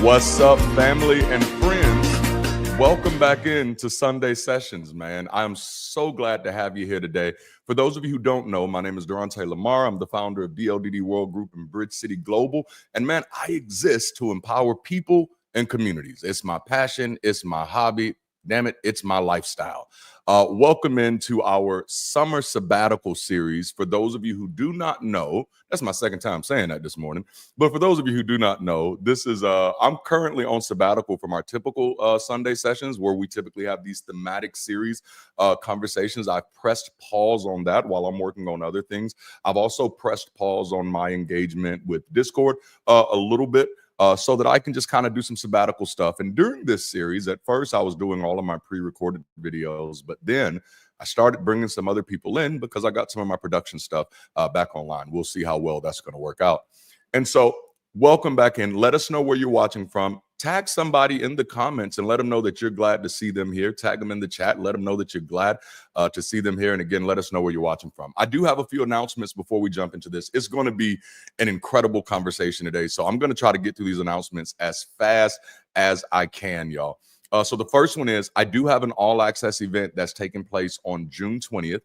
What's up, family and friends? Welcome back into Sunday Sessions, man. I'm so glad to have you here today. For those of you who don't know, my name is Darante LaMar. I'm the founder of DLDD World Group and Bridge City Global. And man, I exist to empower people and communities. It's my passion. It's my hobby. Damn it, it's my lifestyle. Welcome into our summer sabbatical series. For those of you who do not know, that's my second time saying that this morning. But for those of you who do not know, this is I'm currently on sabbatical from our typical Sunday sessions where we typically have these thematic series conversations. I've pressed pause on that while I'm working on other things. I've also pressed pause on my engagement with Discord a little bit. So that I can just kind of do some sabbatical stuff. And during this series, at first, I was doing all of my pre-recorded videos, but then I started bringing some other people in because I got some of my production stuff back online. We'll see how well that's going to work out. And so welcome back in. Let us know where you're watching from. Tag somebody in the comments and let them know that you're glad to see them here. Tag them in the chat. Let them know that you're glad to see them here. And again, let us know where you're watching from. I do have a few announcements before we jump into this. It's going to be an incredible conversation today. So I'm going to try to get through these announcements as fast as I can, y'all. So the first one is I do have an all-access event that's taking place on June 20th.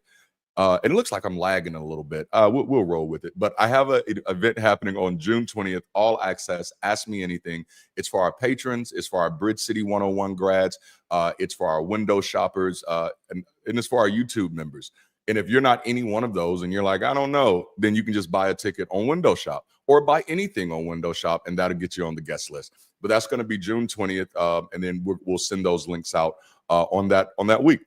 And it looks like I'm lagging a little bit. We'll roll with it. But I have an event happening on June 20th, all access, Ask Me Anything. It's for our patrons. It's for our Bridge City 101 grads. It's for our window shoppers. And it's for our YouTube members. And if you're not any one of those and you're like, I don't know, then you can just buy a ticket on Window Shop or buy anything on Window Shop, and that'll get you on the guest list. But that's going to be June 20th. And then we'll send those links out on that week.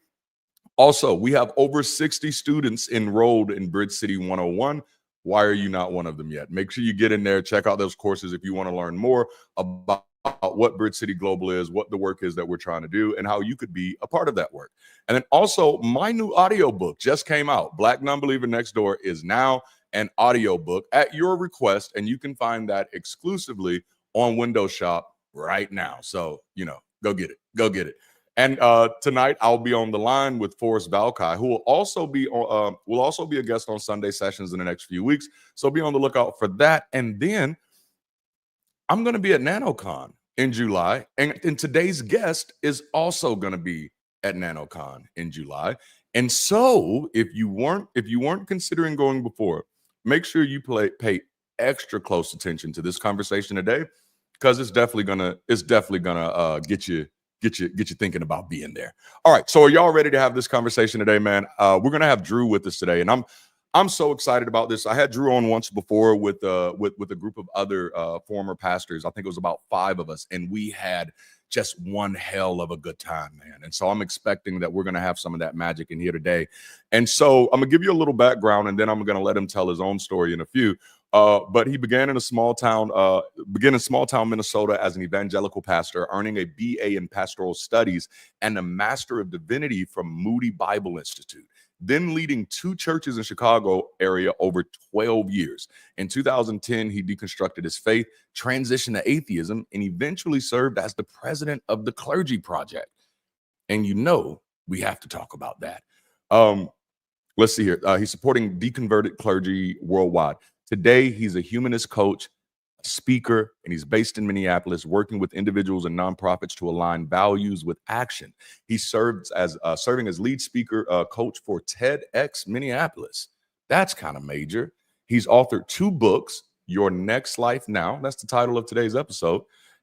Also, we have over 60 students enrolled in Bridge City 101. Why are you not one of them yet? Make sure you get in there, check out those courses if you want to learn more about what Bridge City Global is, what the work is that we're trying to do, and how you could be a part of that work. And then also, my new audiobook just came out. Black Nonbeliever Next Door is now an audiobook at your request, and you can find that exclusively on Windows Shop right now. So, go get it. Go get it. And tonight I'll be on the line with Forrest Valkai, who will also be a guest on Sunday Sessions in the next few weeks. So be on the lookout for that. And then I'm going to be at NanoCon in July, and today's guest is also going to be at NanoCon in July. And so if you weren't considering going before, make sure you pay extra close attention to this conversation today, because it's definitely gonna get you thinking about being there. All right, so are y'all ready to have this conversation today, man? We're gonna have Drew with us today, and I'm so excited about this. I had Drew on once before with a group of other former pastors. I think it was about 5 of us, and we had just one hell of a good time, man. And so I'm expecting that we're gonna have some of that magic in here today. And so I'm gonna give you a little background, and then I'm gonna let him tell his own story in a few. But he began in small town Minnesota as an evangelical pastor, earning a BA in pastoral studies and a Master of Divinity from Moody Bible Institute, then leading 2 churches in Chicago area over 12 years. In 2010, he deconstructed his faith, transitioned to atheism, and eventually served as the president of the Clergy Project. And we have to talk about that. Let's see here. He's supporting deconverted clergy worldwide. Today, he's a humanist coach, a speaker, and he's based in Minneapolis, working with individuals and nonprofits to align values with action. He serves as serving as lead speaker coach for TEDx Minneapolis. That's kind of major. He's authored 2 books, Your Next Life Now, that's the title of today's episode,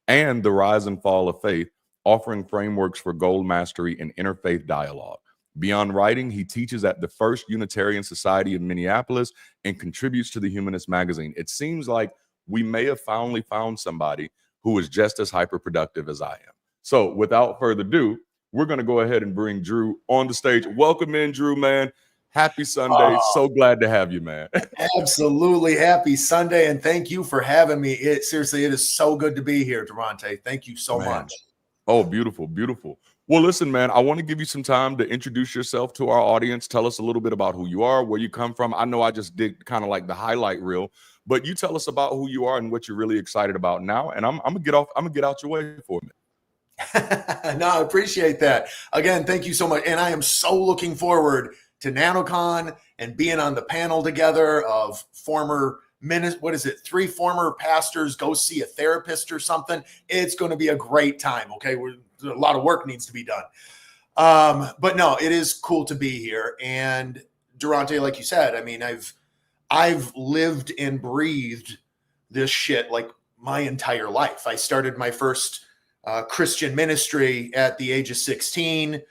and The Rise and Fall of Faith, offering frameworks for goal mastery and interfaith dialogue. Beyond writing, he teaches at the First Unitarian Society in Minneapolis and contributes to the Humanist magazine. It seems like we may have finally found somebody who is just as hyper-productive as I am. So without further ado, we're going to go ahead and bring Drew on the stage. Welcome in, Drew, man. Happy Sunday. So glad to have you, man. Absolutely happy Sunday, and thank you for having me. Seriously, it is so good to be here, Darante. Thank you so much. Oh, beautiful, beautiful. Well, listen, man, I want to give you some time to introduce yourself to our audience. Tell us a little bit about who you are, where you come from. I know I just did kind of like the highlight reel, but you tell us about who you are and what you're really excited about now. And I'm gonna get out your way for a minute. No, I appreciate that. Again, thank you so much. And I am so looking forward to NanoCon and being on the panel together of former what is it? 3 former pastors go see a therapist or something. It's going to be a great time. Okay. A lot of work needs to be done. But no, it is cool to be here. And Darante, like you said, I mean, I've lived and breathed this shit like my entire life. I started my first Christian ministry at the age of 16,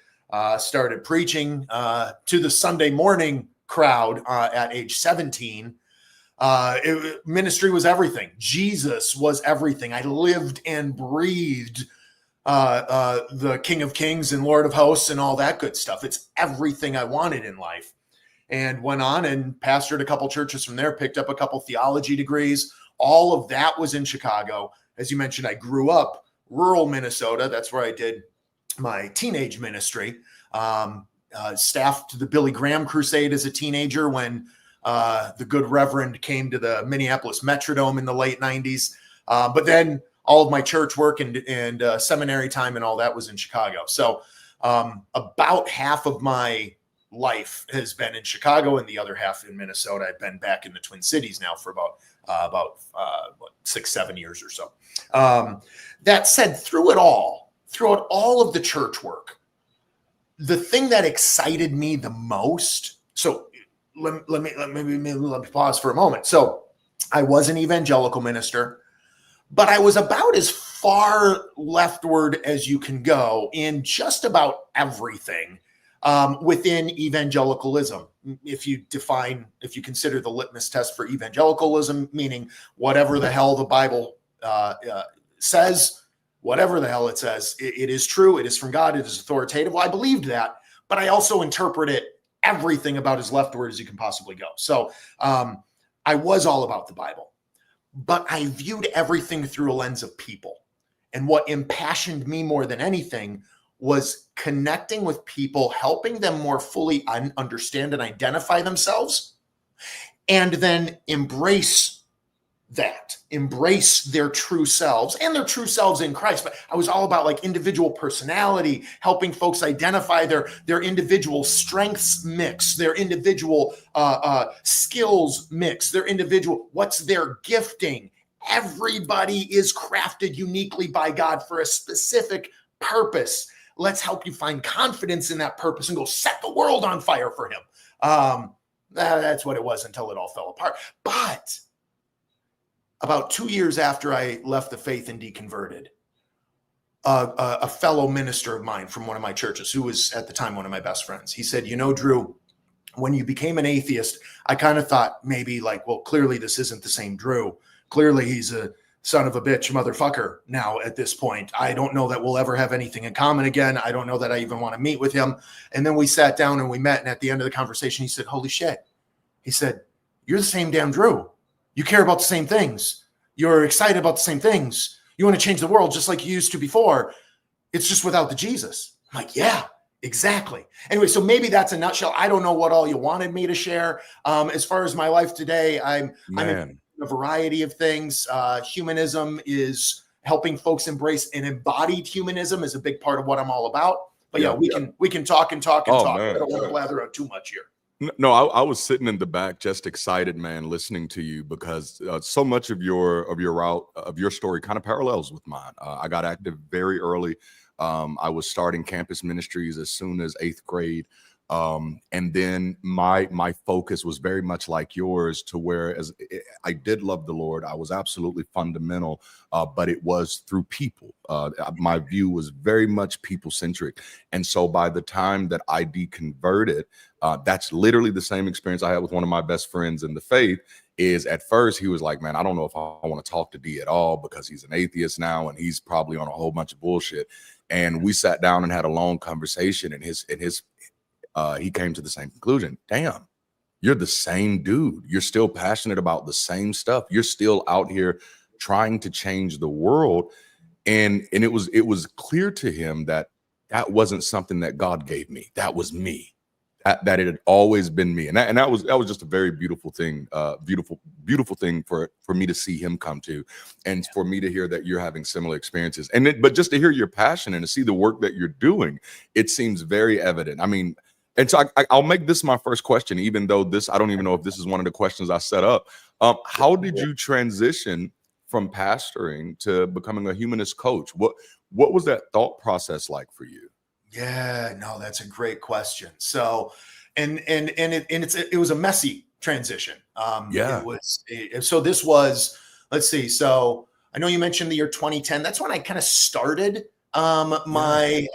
started preaching to the Sunday morning crowd at age 17. Ministry was everything. Jesus was everything. I lived and breathed the King of Kings and Lord of Hosts and all that good stuff. It's everything I wanted in life. And went on and pastored a couple churches from there, picked up a couple theology degrees. All of that was in Chicago. As you mentioned, I grew up rural Minnesota. That's where I did my teenage ministry. Staffed the Billy Graham Crusade as a teenager when the good Reverend came to the Minneapolis Metrodome in the late 90s. But then all of my church work and seminary time and all that was in Chicago. So about half of my life has been in Chicago and the other half in Minnesota. I've been back in the Twin Cities now for about 6-7 years or so. That said, throughout all of the church work, the thing that excited me the most. So let me pause for a moment. So I was an evangelical minister, but I was about as far leftward as you can go in just about everything within evangelicalism. If you consider the litmus test for evangelicalism, meaning whatever the hell the Bible says, whatever the hell it says, it is true, it is from God, it is authoritative. Well, I believed that, but I also interpreted everything about as leftward as you can possibly go. So I was all about the Bible, but I viewed everything through a lens of people. And what impassioned me more than anything was connecting with people, helping them more fully understand and identify themselves, and then embrace their true selves and their true selves in Christ. But I was all about like individual personality, helping folks identify their individual strengths mix, their individual skills mix, their individual, what's their gifting. Everybody is crafted uniquely by God for a specific purpose. Let's help you find confidence in that purpose and go set the world on fire for him. That's what it was until it all fell apart. But about 2 years after I left the faith and deconverted, a fellow minister of mine from one of my churches, who was at the time one of my best friends, he said, Drew, when you became an atheist, I kind of thought maybe like, well, clearly this isn't the same Drew. Clearly he's a son of a bitch motherfucker now at this point. I don't know that we'll ever have anything in common again. I don't know that I even want to meet with him. And then we sat down and we met. And at the end of the conversation, he said, holy shit. He said, you're the same damn Drew. You care about the same things. You're excited about the same things. You want to change the world just like you used to before. It's just without the Jesus. I'm like, yeah, exactly. Anyway, so maybe that's a nutshell. I don't know what all you wanted me to share. As far as my life today, I'm in a variety of things. Humanism is helping folks embrace an embodied humanism is a big part of what I'm all about. But we can talk and talk. Man. I don't want to blather out too much here. No, I was sitting in the back, just excited, man, listening to you because so much of your route of your story kind of parallels with mine. I got active very early. I was starting campus ministries as soon as 8th grade. And then my focus was very much like yours, to where I did love the Lord. I was absolutely fundamental, but it was through people. My view was very much people centric. And so by the time that I deconverted, that's literally the same experience I had with one of my best friends in the faith. Is at first he was like, man, I don't know if I want to talk to D at all because he's an atheist now and he's probably on a whole bunch of bullshit. And we sat down and had a long conversation, and he came to the same conclusion. Damn, you're the same dude. You're still passionate about the same stuff. You're still out here trying to change the world. And it was clear to him that wasn't something that God gave me. That was me. That it had always been me. And that was just a very beautiful thing, beautiful thing for me to see him come to, and for me to hear that you're having similar experiences. But just to hear your passion and to see the work that you're doing, it seems very evident. I mean, And so I'll make this my first question, even though I don't even know if this is one of the questions I set up. How did you transition from pastoring to becoming a humanist coach? What was that thought process like for you? Yeah, no, that's a great question. So, it was a messy transition. This was, let's see. So I know you mentioned the year 2010. That's when I kind of started my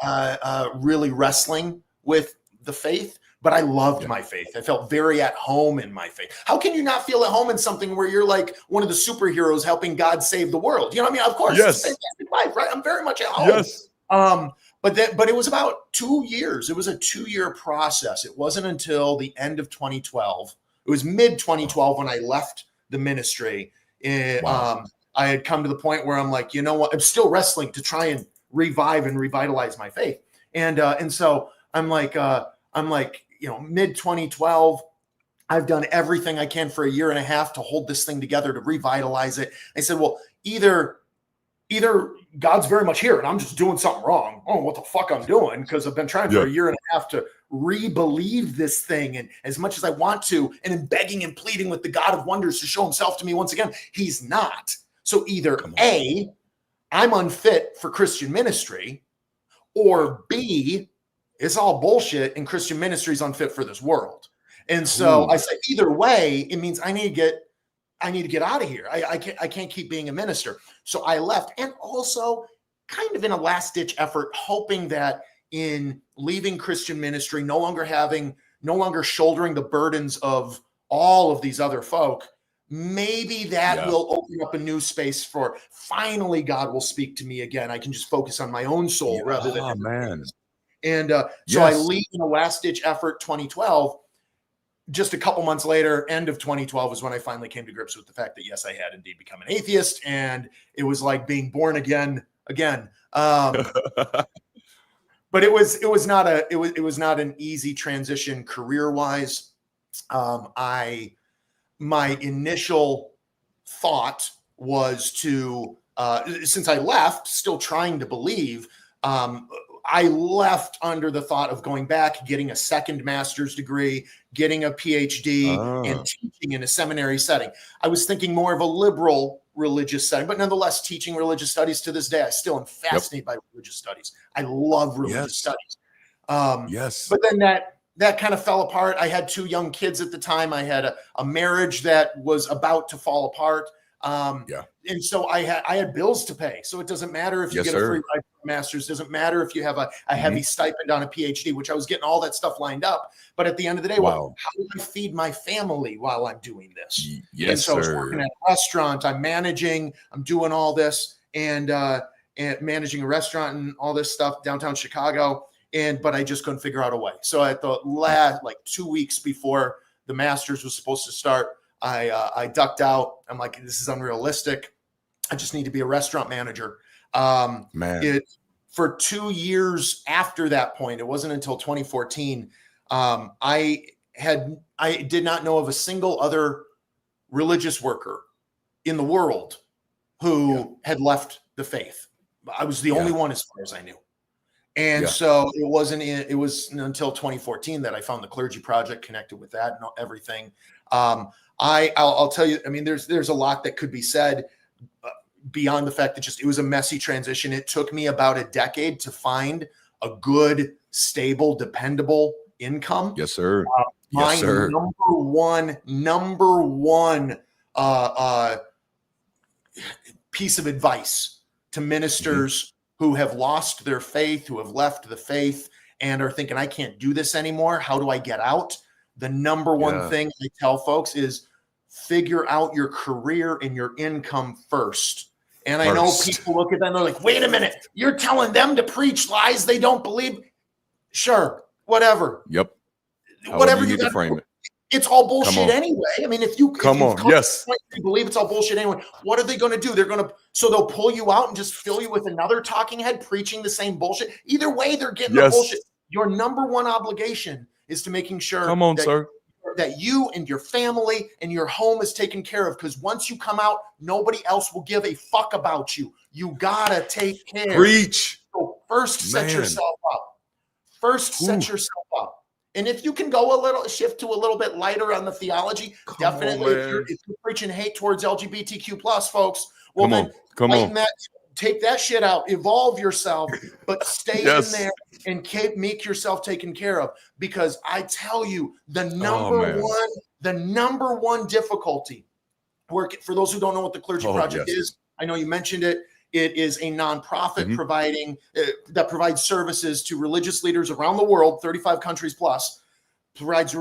really wrestling with the faith, but I loved my faith. I felt very at home in my faith. How can you not feel at home in something where you're like one of the superheroes helping God save the world? You know what I mean? Of course, it's a fantastic life, right? I'm very much at home. Yes. But it was about 2 years. It was a 2-year process. It wasn't until the end of 2012. It was mid 2012 when I left the ministry. I had come to the point where I'm like, you know what? I'm still wrestling to try and revive and revitalize my faith. And so I'm like, mid 2012, I've done everything I can for a year and a half to hold this thing together, to revitalize it. I said, well, either God's very much here and I'm just doing something wrong. Oh, what the fuck I'm doing? Because I've been trying for a year and a half to re-believe this thing. And as much as I want to, and I'm begging and pleading with the God of wonders to show himself to me once again, he's not. So either A, I'm unfit for Christian ministry, or B, it's all bullshit and Christian ministry is unfit for this world. And so I said, either way, it means I need to get out of here. I can't keep being a minister. So I left, and also kind of in a last ditch effort, hoping that in leaving Christian ministry, no longer shouldering the burdens of all of these other folk, maybe that will open up a new space for finally God will speak to me again. I can just focus on my own soul rather than man. And so I leave in a last ditch effort, 2012. Just a couple months later, end of 2012 is when I finally came to grips with the fact that, yes, I had indeed become an atheist, and it was like being born again. But it was not an easy transition career wise. My initial thought was to, since I left, still trying to believe, I left under the thought of going back, getting a second master's degree, getting a PhD, and teaching in a seminary setting. I was thinking more of a liberal religious setting, but nonetheless, teaching religious studies to this day. I still am fascinated by religious studies. I love religious studies. But then that kind of fell apart. I had 2 young kids at the time. I had a marriage that was about to fall apart. And so I had bills to pay. So it doesn't matter if you get a free ride for a master's, doesn't matter if you have a heavy stipend on a PhD, which I was getting all that stuff lined up. But at the end of the day, how do I feed my family while I'm doing this? And so I was working at a restaurant, I'm managing, I'm doing all this and managing a restaurant and all this stuff downtown Chicago. But I just couldn't figure out a way. So at the last 2 weeks before the master's was supposed to start, I ducked out. I'm like, this is unrealistic. I just need to be a restaurant manager. For 2 years after that point, it wasn't until 2014, I did not know of a single other religious worker in the world who had left the faith. I was the only one as far as I knew. And so it was until 2014 that I found the Clergy Project, connected with that and everything. I'll tell you, I mean, there's a lot that could be said beyond the fact that it was a messy transition. It took me about a decade to find a good, stable, dependable income. Yes, sir. Number one piece of advice to ministers who have lost their faith, who have left the faith and are thinking, I can't do this anymore. How do I get out? The number one thing I tell folks is figure out your career and your income first. And I know people look at that and they're like, wait a minute, you're telling them to preach lies they don't believe? Sure, whatever. Yep. Whatever you need to frame it. It's all bullshit anyway. I mean, if you believe it's all bullshit anyway, what are they going to do? They'll pull you out and just fill you with another talking head preaching the same bullshit. Either way, they're getting the bullshit. Your number one obligation is to making sure that you and your family and your home is taken care of. Because once you come out, nobody else will give a fuck about you. You gotta take care. Preach. So first, set yourself up. Set yourself up. And if you can go shift to a little bit lighter on the theology, definitely. If you're preaching hate towards LGBTQ plus folks, well, then lighten that, take that shit out, evolve yourself, but stay in there and make yourself taken care of. Because I tell you, the number one difficulty, for those who don't know what the Clergy Project is, I know you mentioned it. It is a nonprofit that provides services to religious leaders around the world, 35 countries plus, provides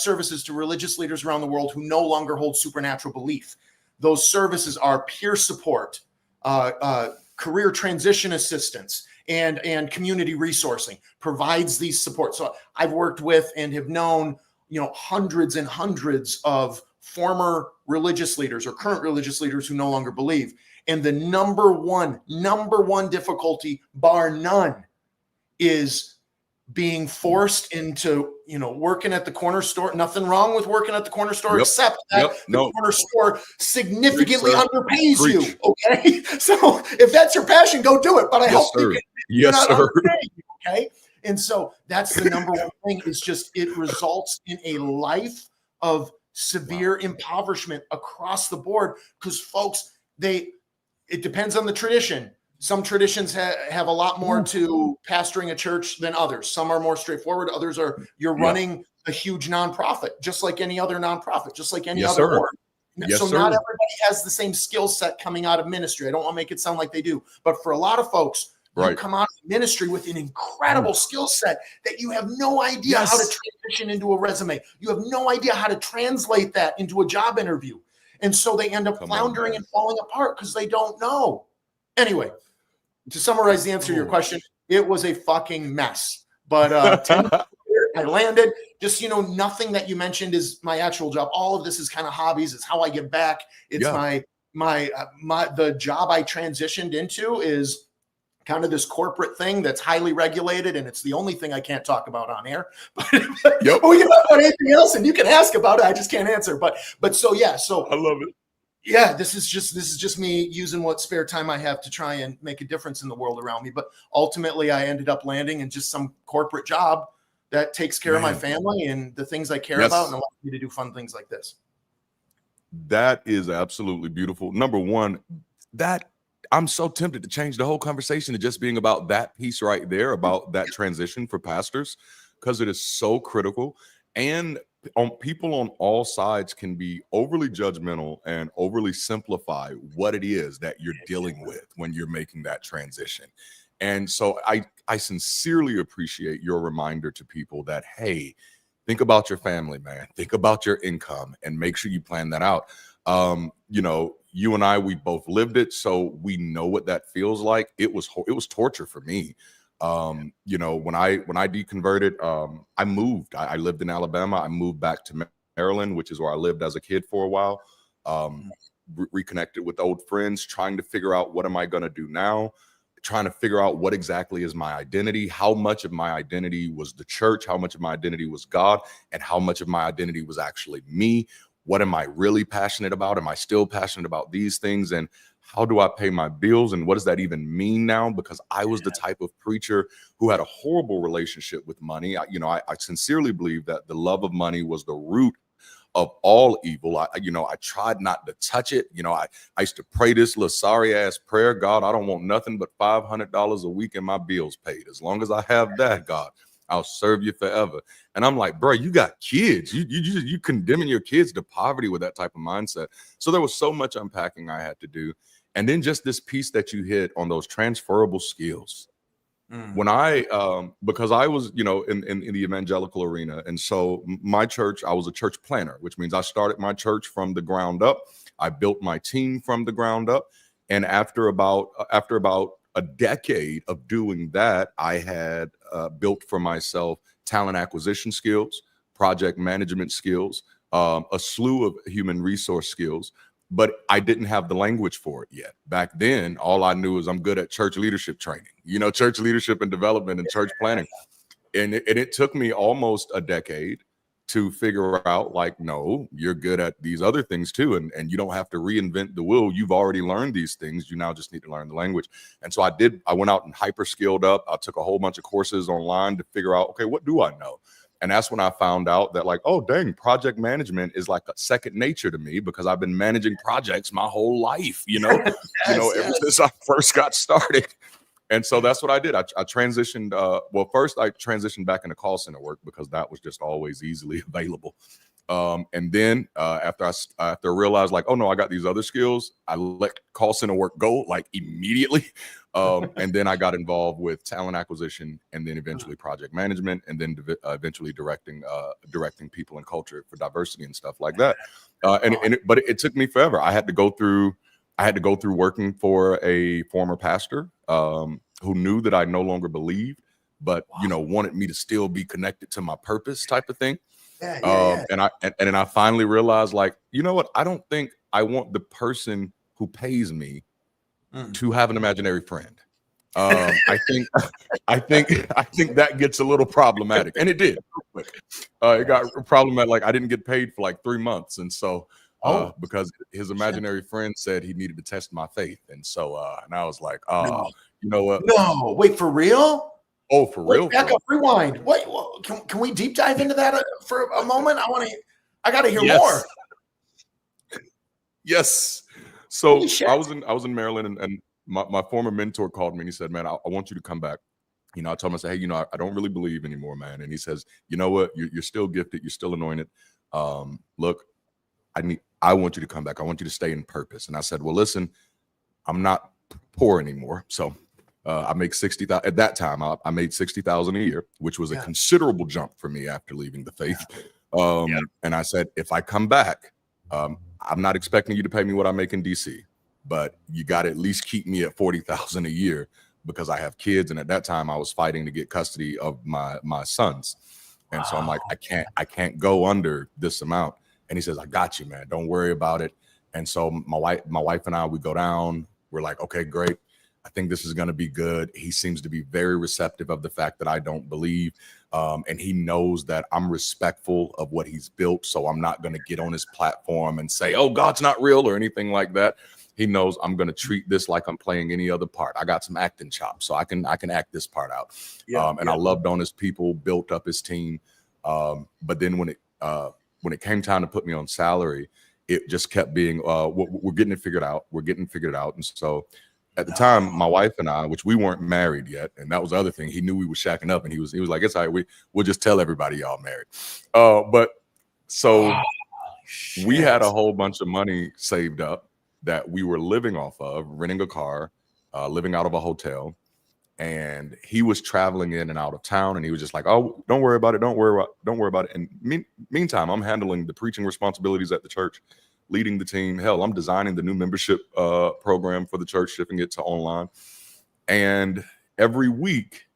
services to religious leaders around the world who no longer hold supernatural belief. Those services are peer support, career transition assistance, and community resourcing. Provides these support. So I've worked with and have known, hundreds and hundreds of former religious leaders or current religious leaders who no longer believe. And the number one difficulty, bar none, is being forced into, working at the corner store. Nothing wrong with working at the corner store, except that the corner store significantly underpays you. Okay. So if that's your passion, go do it. But I hope you're not underpaid, okay. And so that's the number one thing, is just, it results in a life of severe impoverishment across the board. Because folks, it depends on the tradition. Some traditions have a lot more to pastoring a church than others. Some are more straightforward. Others are, you're running a huge nonprofit, just like any other nonprofit, just like any other org. So not everybody has the same skill set coming out of ministry. I don't want to make it sound like they do. But for a lot of folks, you come out of ministry with an incredible skill set that you have no idea how to transition into a resume. You have no idea how to translate that into a job interview. And so they end up floundering and falling apart because they don't know. Anyway, to summarize the answer to your question, it was a fucking mess. But I landed. Just, nothing that you mentioned is my actual job. All of this is kind of hobbies. It's how I give back. It's the job I transitioned into is kind of this corporate thing that's highly regulated, and it's the only thing I can't talk about on air. But we can talk about anything else, and you can ask about it. I just can't answer. But so I love it. Yeah, this is just me using what spare time I have to try and make a difference in the world around me. But ultimately, I ended up landing in just some corporate job that takes care of my family and the things I care about, and allows me to do fun things like this. That is absolutely beautiful. Number one, I'm so tempted to change the whole conversation to just being about that piece right there, about that transition for pastors, because it is so critical. And people on all sides can be overly judgmental and overly simplify what it is that you're dealing with when you're making that transition. And so I sincerely appreciate your reminder to people that, hey, think about your family, man. Think about your income and make sure you plan that out. You and I, we both lived it, so we know what that feels like. It was torture for me. When I deconverted, I moved. I lived in Alabama. I moved back to Maryland, which is where I lived as a kid for a while. Reconnected with old friends, trying to figure out, what am I going to do now? Trying to figure out what exactly is my identity, how much of my identity was the church, how much of my identity was God, and how much of my identity was actually me. What am I really passionate about? Am I still passionate about these things? And how do I pay my bills? And what does that even mean now? Because I was the type of preacher who had a horrible relationship with money. I sincerely believe that the love of money was the root of all evil. I tried not to touch it. I used to pray this little sorry ass prayer: God, I don't want nothing but $500 a week and my bills paid. As long as I have that, God, I'll serve you forever. And I'm like, bro, you got kids. You condemning your kids to poverty with that type of mindset. So there was so much unpacking I had to do. And then just this piece that you hit on, those transferable skills. When because I was, in the evangelical arena. And so my church, I was a church planner, which means I started my church from the ground up. I built my team from the ground up. And after about a decade of doing that, I had built for myself talent acquisition skills, project management skills, a slew of human resource skills, but I didn't have the language for it yet. Back then, all I knew is I'm good at church leadership training, church leadership and development and church planning. And it took me almost a decade to figure out, like, no, you're good at these other things too. And you don't have to reinvent the wheel. You've already learned these things. You now just need to learn the language. And so I went out and hyper skilled up. I took a whole bunch of courses online to figure out, okay, what do I know? And that's when I found out that like, oh, dang, project management is like a second nature to me because I've been managing projects my whole life, ever since I first got started. And so that's what I did. I transitioned. First I transitioned back into call center work because that was just always easily available. And then after I realized like, oh no, I got these other skills, I let call center work go like immediately. And then I got involved with talent acquisition, and then eventually project management, and then eventually directing people and culture for diversity and stuff like that. But it took me forever. I had to go through working for a former pastor who knew that I no longer believed, but wanted me to still be connected to my purpose, type of thing. And I finally realized, like, you know what? I don't think I want the person who pays me to have an imaginary friend. I think that gets a little problematic, and it did. It got problematic. Like I didn't get paid for like 3 months, and so because his imaginary friend said he needed to test my faith, and so and I was like, you know what? No, wait, for real? Oh, for real? Back up, rewind. Wait, can we deep dive into that for a moment? I got to hear more. Yes. So I was in Maryland, and my former mentor called me and he said, man, I want you to come back. I told him, I said, hey, I don't really believe anymore, man. And he says, you know what? You're still gifted. You're still anointed. Look, I want you to come back. I want you to stay in purpose. And I said, well, listen, I'm not poor anymore. So I make 60,000 at that time. I made 60,000 a year, which was a considerable jump for me after leaving the faith. And I said, if I come back, I'm not expecting you to pay me what I make in DC, but you got to at least keep me at 40,000 a year because I have kids. And at that time I was fighting to get custody of my sons. And so I'm like, I can't go under this amount. And he says, I got you, man. Don't worry about it. And so my wife and I, we go down. We're like, okay, great. I think this is going to be good. He seems to be very receptive of the fact that I don't believe. And he knows that I'm respectful of what he's built. So I'm not going to get on his platform and say, oh, God's not real or anything like that. He knows I'm going to treat this like I'm playing any other part. I got some acting chops, so I can act this part out. I loved on his people, built up his team. But then when it came time to put me on salary, it just kept being, we're getting it figured out. We're getting figured out. And so at the time, my wife and I, which we weren't married yet, and that was the other thing. He knew we were shacking up, and he was like, "It's all right. We'll just tell everybody y'all married." We had a whole bunch of money saved up that we were living off of, renting a car, living out of a hotel, and he was traveling in and out of town, and he was just like, "Oh, don't worry about it. Don't worry about it." And meantime, I'm handling the preaching responsibilities at the church, leading the team. Hell, I'm designing the new membership program for the church, shipping it to online. And every week,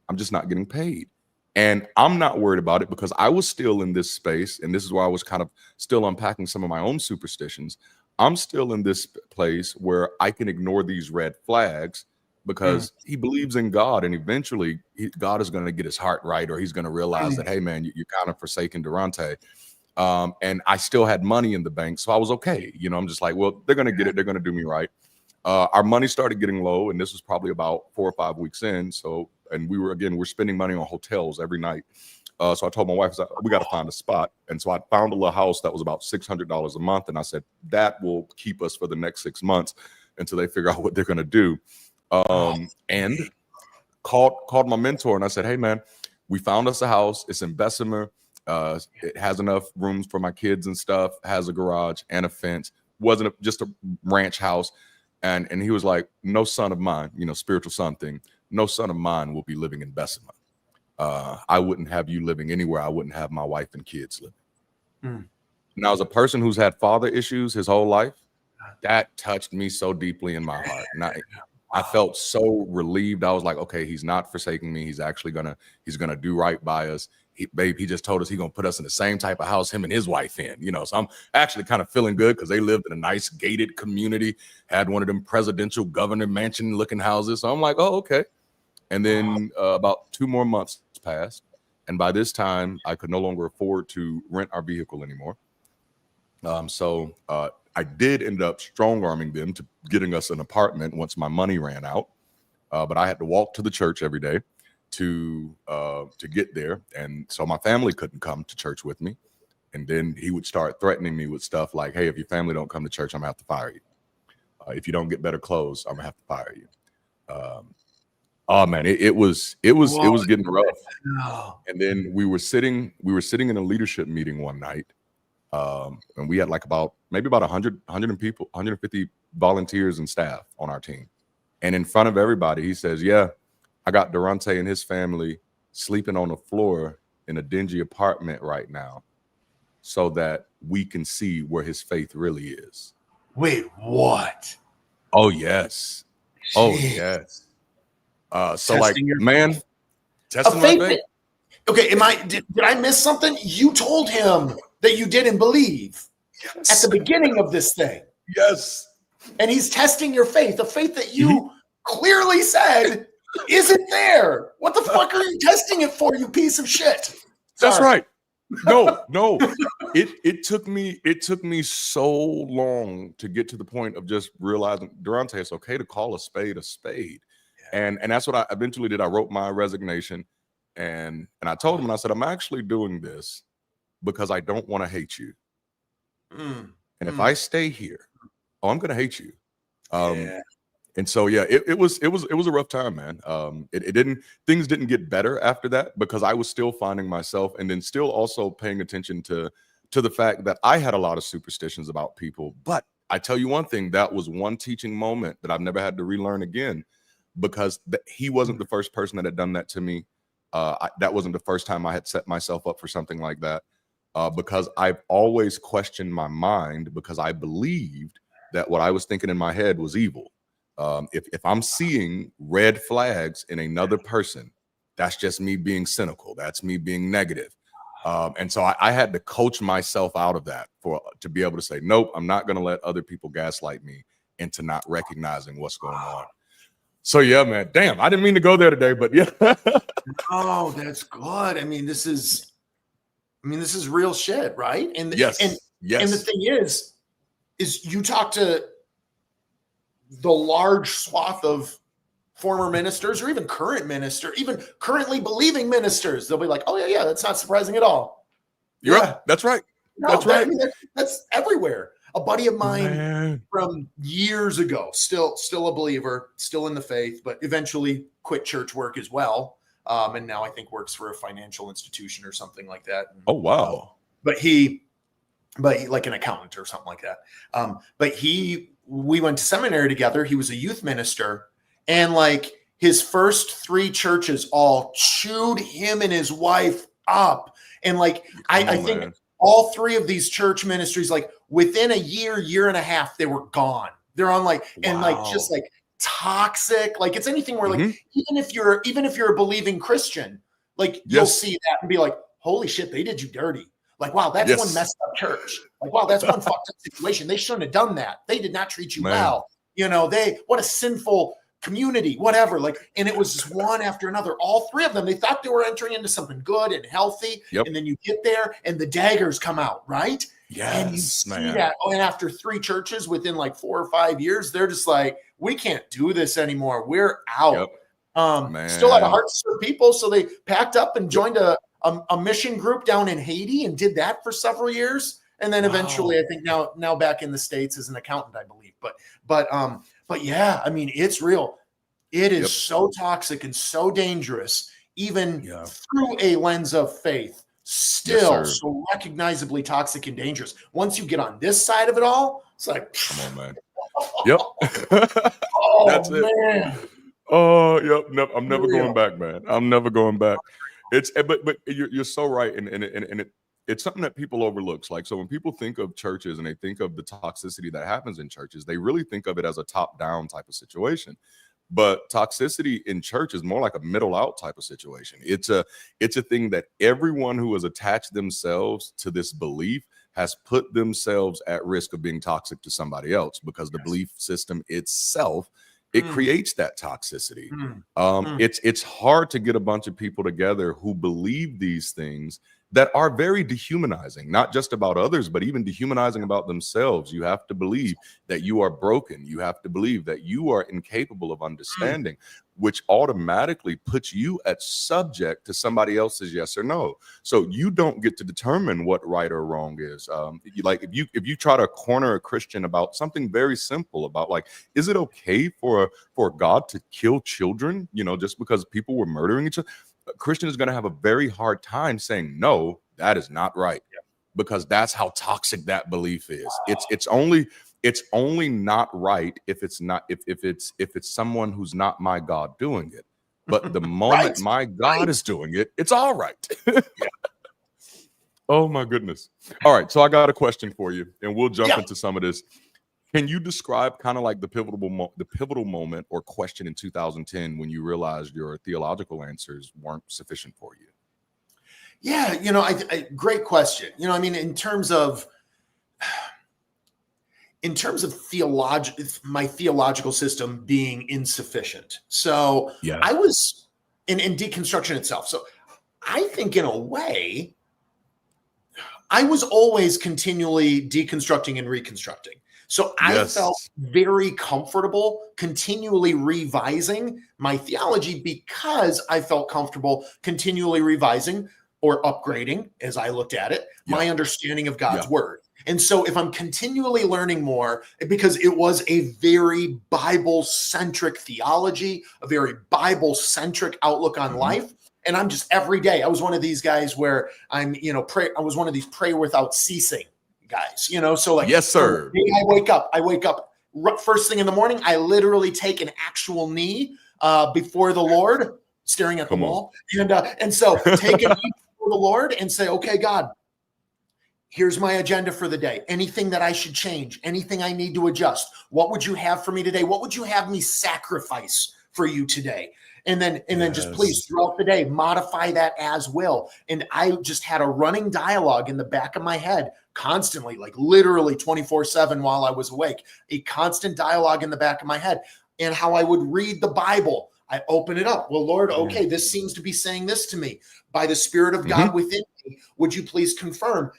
I'm just not getting paid. And I'm not worried about it because I was still in this space. And this is why I was kind of still unpacking some of my own superstitions. I'm still in this place where I can ignore these red flags because he believes in God. And eventually, God is going to get his heart right, or he's going to realize that, hey, man, you're kind of forsaking Darante. And I still had money in the bank, so I was okay. I'm just like, well, they're going to get it. They're going to do me right. Our money started getting low, and this was probably about 4 or 5 weeks in. So, and we're spending money on hotels every night. So I told my wife, we got to find a spot. And so I found a little house that was about $600 a month. And I said, that will keep us for the next 6 months until they figure out what they're going to do. And called my mentor, and I said, hey, man, we found us a house. It's in Bessemer. It has enough rooms for my kids and stuff, has a garage and a fence, wasn't just a ranch house. And he was like, no son of mine, spiritual son thing, no son of mine will be living in Bessemer. I wouldn't have you living anywhere. I wouldn't have my wife and kids living. Now, as a person who's had father issues his whole life, that touched me so deeply in my heart. And I felt so relieved. I was like, okay, he's not forsaking me. He's actually he's gonna do right by us. He just told us he's gonna put us in the same type of house him and his wife in, So I'm actually kind of feeling good because they lived in a nice gated community, had one of them presidential governor mansion looking houses. So I'm like, oh, okay. And then about 2 more months passed, and by this time I could no longer afford to rent our vehicle anymore. So I did end up strong-arming them to getting us an apartment once my money ran out. But I had to walk to the church every day. to get there. And so my family couldn't come to church with me. And then he would start threatening me with stuff like, hey, if your family don't come to church, I'm gonna have to fire you. If you don't get better clothes, I'm gonna have to fire you. Oh man, it was getting rough. No. And then we were sitting in a leadership meeting one night. And we had like maybe about 150 volunteers and staff on our team. And in front of everybody, he says, yeah, I got Darante and his family sleeping on the floor in a dingy apartment right now so that we can see where his faith really is. Wait, what? Oh, yes. Jeez. Oh, yes. So Testing like, man, testing faith. my faith. Okay, did I miss something? You told him that you didn't believe at the beginning of this thing. Yes. And he's testing your faith, a faith that you clearly said isn't there. What the fuck are you testing it for, you piece of shit? That's right. No. It took me so long to get to the point of just realizing, Darante, it's okay to call a spade a spade. Yeah. And that's what I eventually did. I wrote my resignation and I told him, and I said, I'm actually doing this because I don't want to hate you. And if I stay here, I'm gonna hate you. And so yeah, it was a rough time, man. Things didn't get better after that because I was still finding myself and then still also paying attention to the fact that I had a lot of superstitions about people. But I tell you one thing, that was one teaching moment that I've never had to relearn again, because he wasn't the first person that had done that to me. That wasn't the first time I had set myself up for something like that. Because I've always questioned my mind because I believed that what I was thinking in my head was evil. If I'm seeing red flags in another person, that's just me being cynical. That's me being negative. And so I had to coach myself out of that to be able to say, nope, I'm not going to let other people gaslight me into not recognizing what's going on. So yeah, man, damn, I didn't mean to go there today, but yeah. Oh, that's good. I mean, this is real shit, right? And yes. And the thing is you talk to the large swath of former ministers or even current minister, even currently believing ministers, they'll be like, oh yeah, that's not surprising at all. You're right. That's right. No, that's right. I mean, that's everywhere. A buddy of mine from years ago, still a believer, still in the faith, but eventually quit church work as well. And now I think works for a financial institution or something like that. Oh, wow. But he like an accountant or something like that. We went to seminary together. He was a youth minister, and like his first 3 churches all chewed him and his wife up. And like, I think all 3 of these church ministries, like within a year and a half, they were gone. They're on like, and like, just like toxic. Like it's anything where like, even if you're a believing Christian, like you'll see that and be like, holy shit, they did you dirty. Like, wow, that's one messed up church. Like, wow, that's one fucked up situation. They shouldn't have done that. They did not treat you well. You know, what a sinful community, whatever. Like, and it was just one after another. All 3 of them, they thought they were entering into something good and healthy. And then you get there and the daggers come out, right? Yes, and you see that. Oh, and after 3 churches within like 4 or 5 years, they're just like, we can't do this anymore. We're out. Still had a heart to serve people. So they packed up and joined a mission group down in Haiti and did that for several years. And then eventually, I think now back in the States as an accountant, I believe. But yeah, I mean, it's real. It is so toxic and so dangerous, even through a lens of faith, still so recognizably toxic and dangerous. Once you get on this side of it all, it's like, come on, man. That's it. Man. Oh, yep. No, I'm never going back, man. I'm never going back. But you're so right, and it's something that people overlook. Like, so when people think of churches and they think of the toxicity that happens in churches, they really think of it as a top-down type of situation. But toxicity in church is more like a middle-out type of situation. It's a thing that everyone who has attached themselves to this belief has put themselves at risk of being toxic to somebody else, because the belief system itself, it creates that toxicity. It's hard to get a bunch of people together who believe these things that are very dehumanizing, not just about others, but even dehumanizing about themselves. You have to believe that you are broken. You have to believe that you are incapable of understanding. which automatically puts you at subject to somebody else's yes or no. So you don't get to determine what right or wrong is. If you try to corner a Christian about something very simple about like, is it okay for God to kill children, just because people were murdering each other? A Christian is going to have a very hard time saying, no, that is not right, because that's how toxic that belief is. It's only not right if it's someone who's not my God doing it. But the moment my God is doing it, it's all right. Oh my goodness. All right. So I got a question for you, and we'll jump into some of this. Can you describe kind of like the pivotal moment or question in 2010 when you realized your theological answers weren't sufficient for you? Yeah, great question. In terms of my theological system being insufficient. So I was in deconstruction itself. So I think in a way, I was always continually deconstructing and reconstructing. So I felt very comfortable continually revising my theology because I felt comfortable continually revising or upgrading, as I looked at it, my understanding of God's word. And so if I'm continually learning more, because it was a very Bible-centric theology, a very Bible-centric outlook on life, and I'm just every day, I was one of these guys where I was one of these pray without ceasing guys, so like, yes, sir. I wake up first thing in the morning. I literally take an actual knee before the Lord, staring at the wall. And so take a knee before the Lord and say, okay, God, here's my agenda for the day. Anything that I should change, anything I need to adjust. What would you have for me today? What would you have me sacrifice for you today? And then just please throughout the day, modify that as will. And I just had a running dialogue in the back of my head constantly, like literally 24/7 while I was awake, a constant dialogue in the back of my head, and how I would read the Bible. I open it up. Well, Lord, okay, this seems to be saying this to me by the Spirit of God within me. Would you please confirm?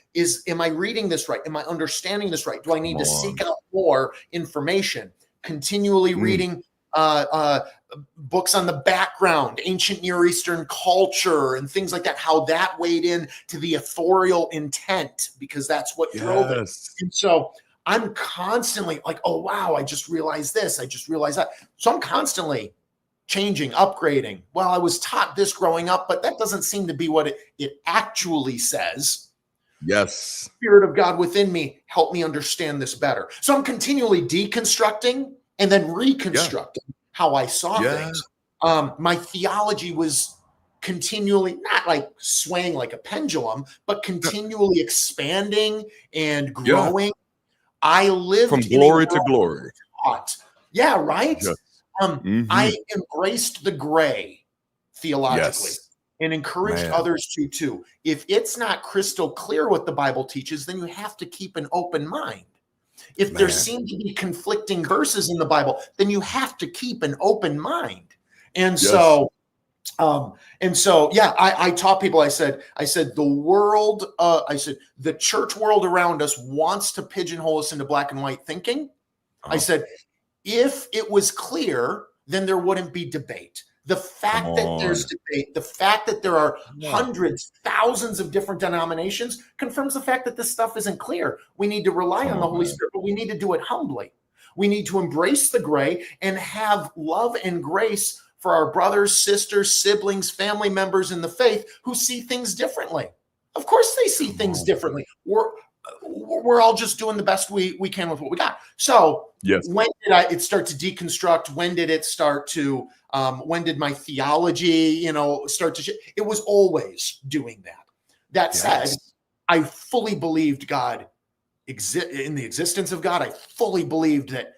Am I reading this right? Am I understanding this right? Do I need to seek out more information? Continually reading books on the background, ancient Near Eastern culture and things like that, how that weighed in to the authorial intent, because that's what drove it. And so I'm constantly like, oh, wow, I just realized this. I just realized that. So I'm constantly changing, upgrading. Well, I was taught this growing up, but that doesn't seem to be what it actually says. Yes. Spirit of God within me, help me understand this better. So I'm continually deconstructing and then reconstructing how I saw things. My theology was continually not like swaying like a pendulum, but continually expanding and growing. I lived from glory to glory. Yeah, right. I embraced the gray theologically and encouraged others to too. If it's not crystal clear what the Bible teaches, then you have to keep an open mind. If there seem to be conflicting verses in the Bible, then you have to keep an open mind. And so, I taught people, I said, the world, the church world around us wants to pigeonhole us into black and white thinking. I said, if it was clear, then there wouldn't be debate. The fact that there's debate, the fact that there are hundreds, thousands of different denominations confirms the fact that this stuff isn't clear. We need to rely on the Holy Spirit, but we need to do it humbly. We need to embrace the gray and have love and grace for our brothers, sisters, siblings, family members in the faith who see things differently. Of course they see things differently. We're all just doing the best we can with what we got. So when did it start to deconstruct? When did it start to, when did my theology, start to shift? It was always doing that. That said, I fully believed God in the existence of God. I fully believed that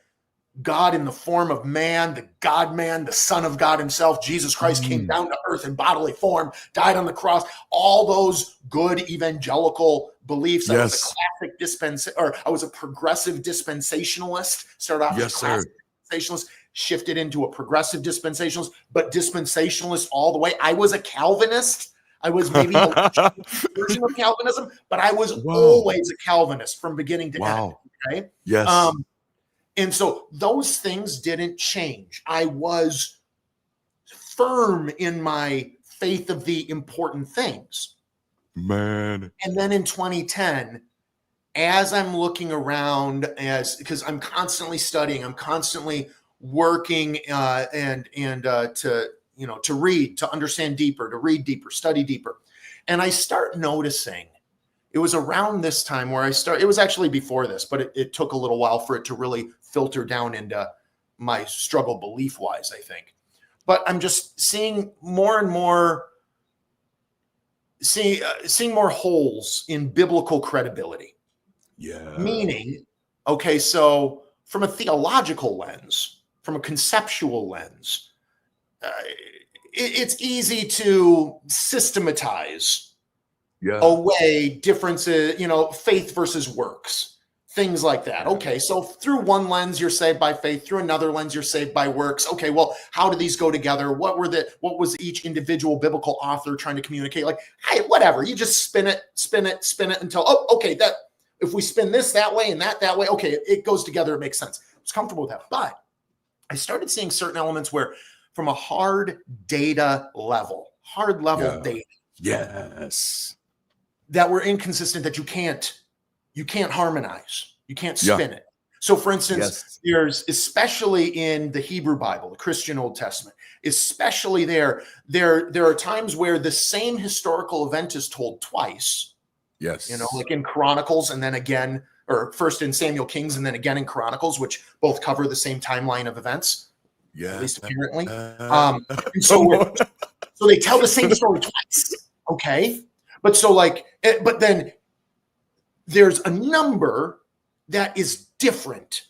God in the form of man, the God-man, the Son of God himself, Jesus Christ came down to earth in bodily form, died on the cross. All those good evangelical beliefs. I was a classic I was a progressive dispensationalist. Started off as a classic dispensationalist, shifted into a progressive dispensationalist, but dispensationalist all the way. I was a Calvinist. I was maybe a version of Calvinism, but I was always a Calvinist from beginning to end. Okay. Yes. And so those things didn't change. I was firm in my faith of the important things. Man. And then in 2010, as I'm looking around, because I'm constantly studying, I'm constantly working to read, to understand deeper, to read deeper, study deeper. And I start noticing, it was around this time where it was actually before this, but it took a little while for it to really filter down into my struggle belief-wise, I think. But I'm just seeing more and more, seeing more holes in biblical credibility. Yeah. Meaning, okay, so from a theological lens, from a conceptual lens, it's easy to systematize away differences, faith versus works, things like that. Okay, so through one lens, you're saved by faith. Through another lens, you're saved by works. Okay, well, how do these go together? What was each individual biblical author trying to communicate? Like, hey, whatever. You just spin it until, okay, that if we spin this that way and that way, okay, it goes together. It makes sense. I was comfortable with that. But I started seeing certain elements where from a hard data level, data. Yes. That were inconsistent, that you can't harmonize. You can't spin it. So for instance, there's, especially in the Hebrew Bible, the Christian Old Testament, especially there are times where the same historical event is told twice. Yes. Like in Chronicles, and then again, or first in Samuel Kings, and then again in Chronicles, which both cover the same timeline of events. Yeah. At least apparently. So they tell the same story twice. Okay. But then there's a number that is different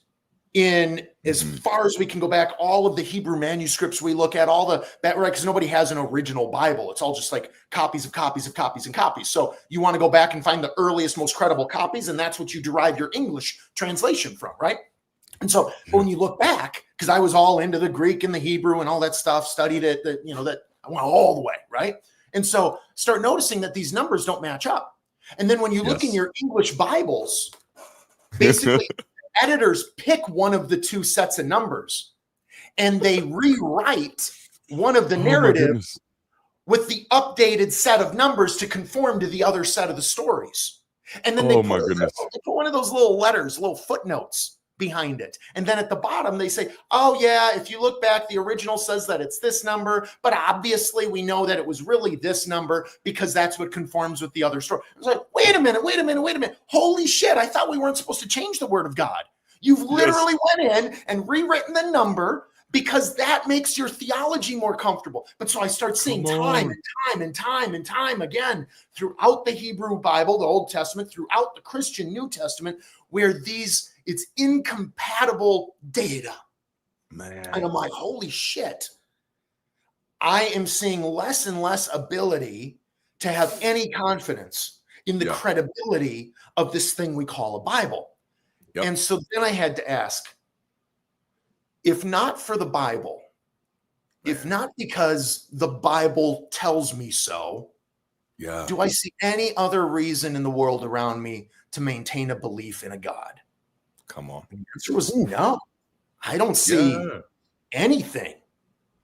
in as far as we can go back, all of the Hebrew manuscripts we look at, right? Because nobody has an original Bible. It's all just like copies of copies of copies and copies. So you want to go back and find the earliest, most credible copies, and that's what you derive your English translation from, right? And so when you look back, because I was all into the Greek and the Hebrew and all that stuff, studied it, that I went all the way, right? And so start noticing that these numbers don't match up. And then when you look in your English Bibles, basically editors pick one of the two sets of numbers and they rewrite one of the narratives with the updated set of numbers to conform to the other set of the stories. And then they put one of those little letters, little footnotes behind it. And then at the bottom, they say, oh yeah, if you look back, the original says that it's this number, but obviously we know that it was really this number because that's what conforms with the other story. It's like, wait a minute. Holy shit, I thought we weren't supposed to change the word of God. You've literally went in and rewritten the number because that makes your theology more comfortable. But so I start seeing time and time again throughout the Hebrew Bible, the Old Testament, throughout the Christian New Testament, where it's incompatible data. Man. And I'm like, holy shit. I am seeing less and less ability to have any confidence in the credibility of this thing we call a Bible. Yep. And so then I had to ask, if not for the Bible, if not because the Bible tells me so, do I see any other reason in the world around me to maintain a belief in a God? Come on. The answer was no. I don't see anything.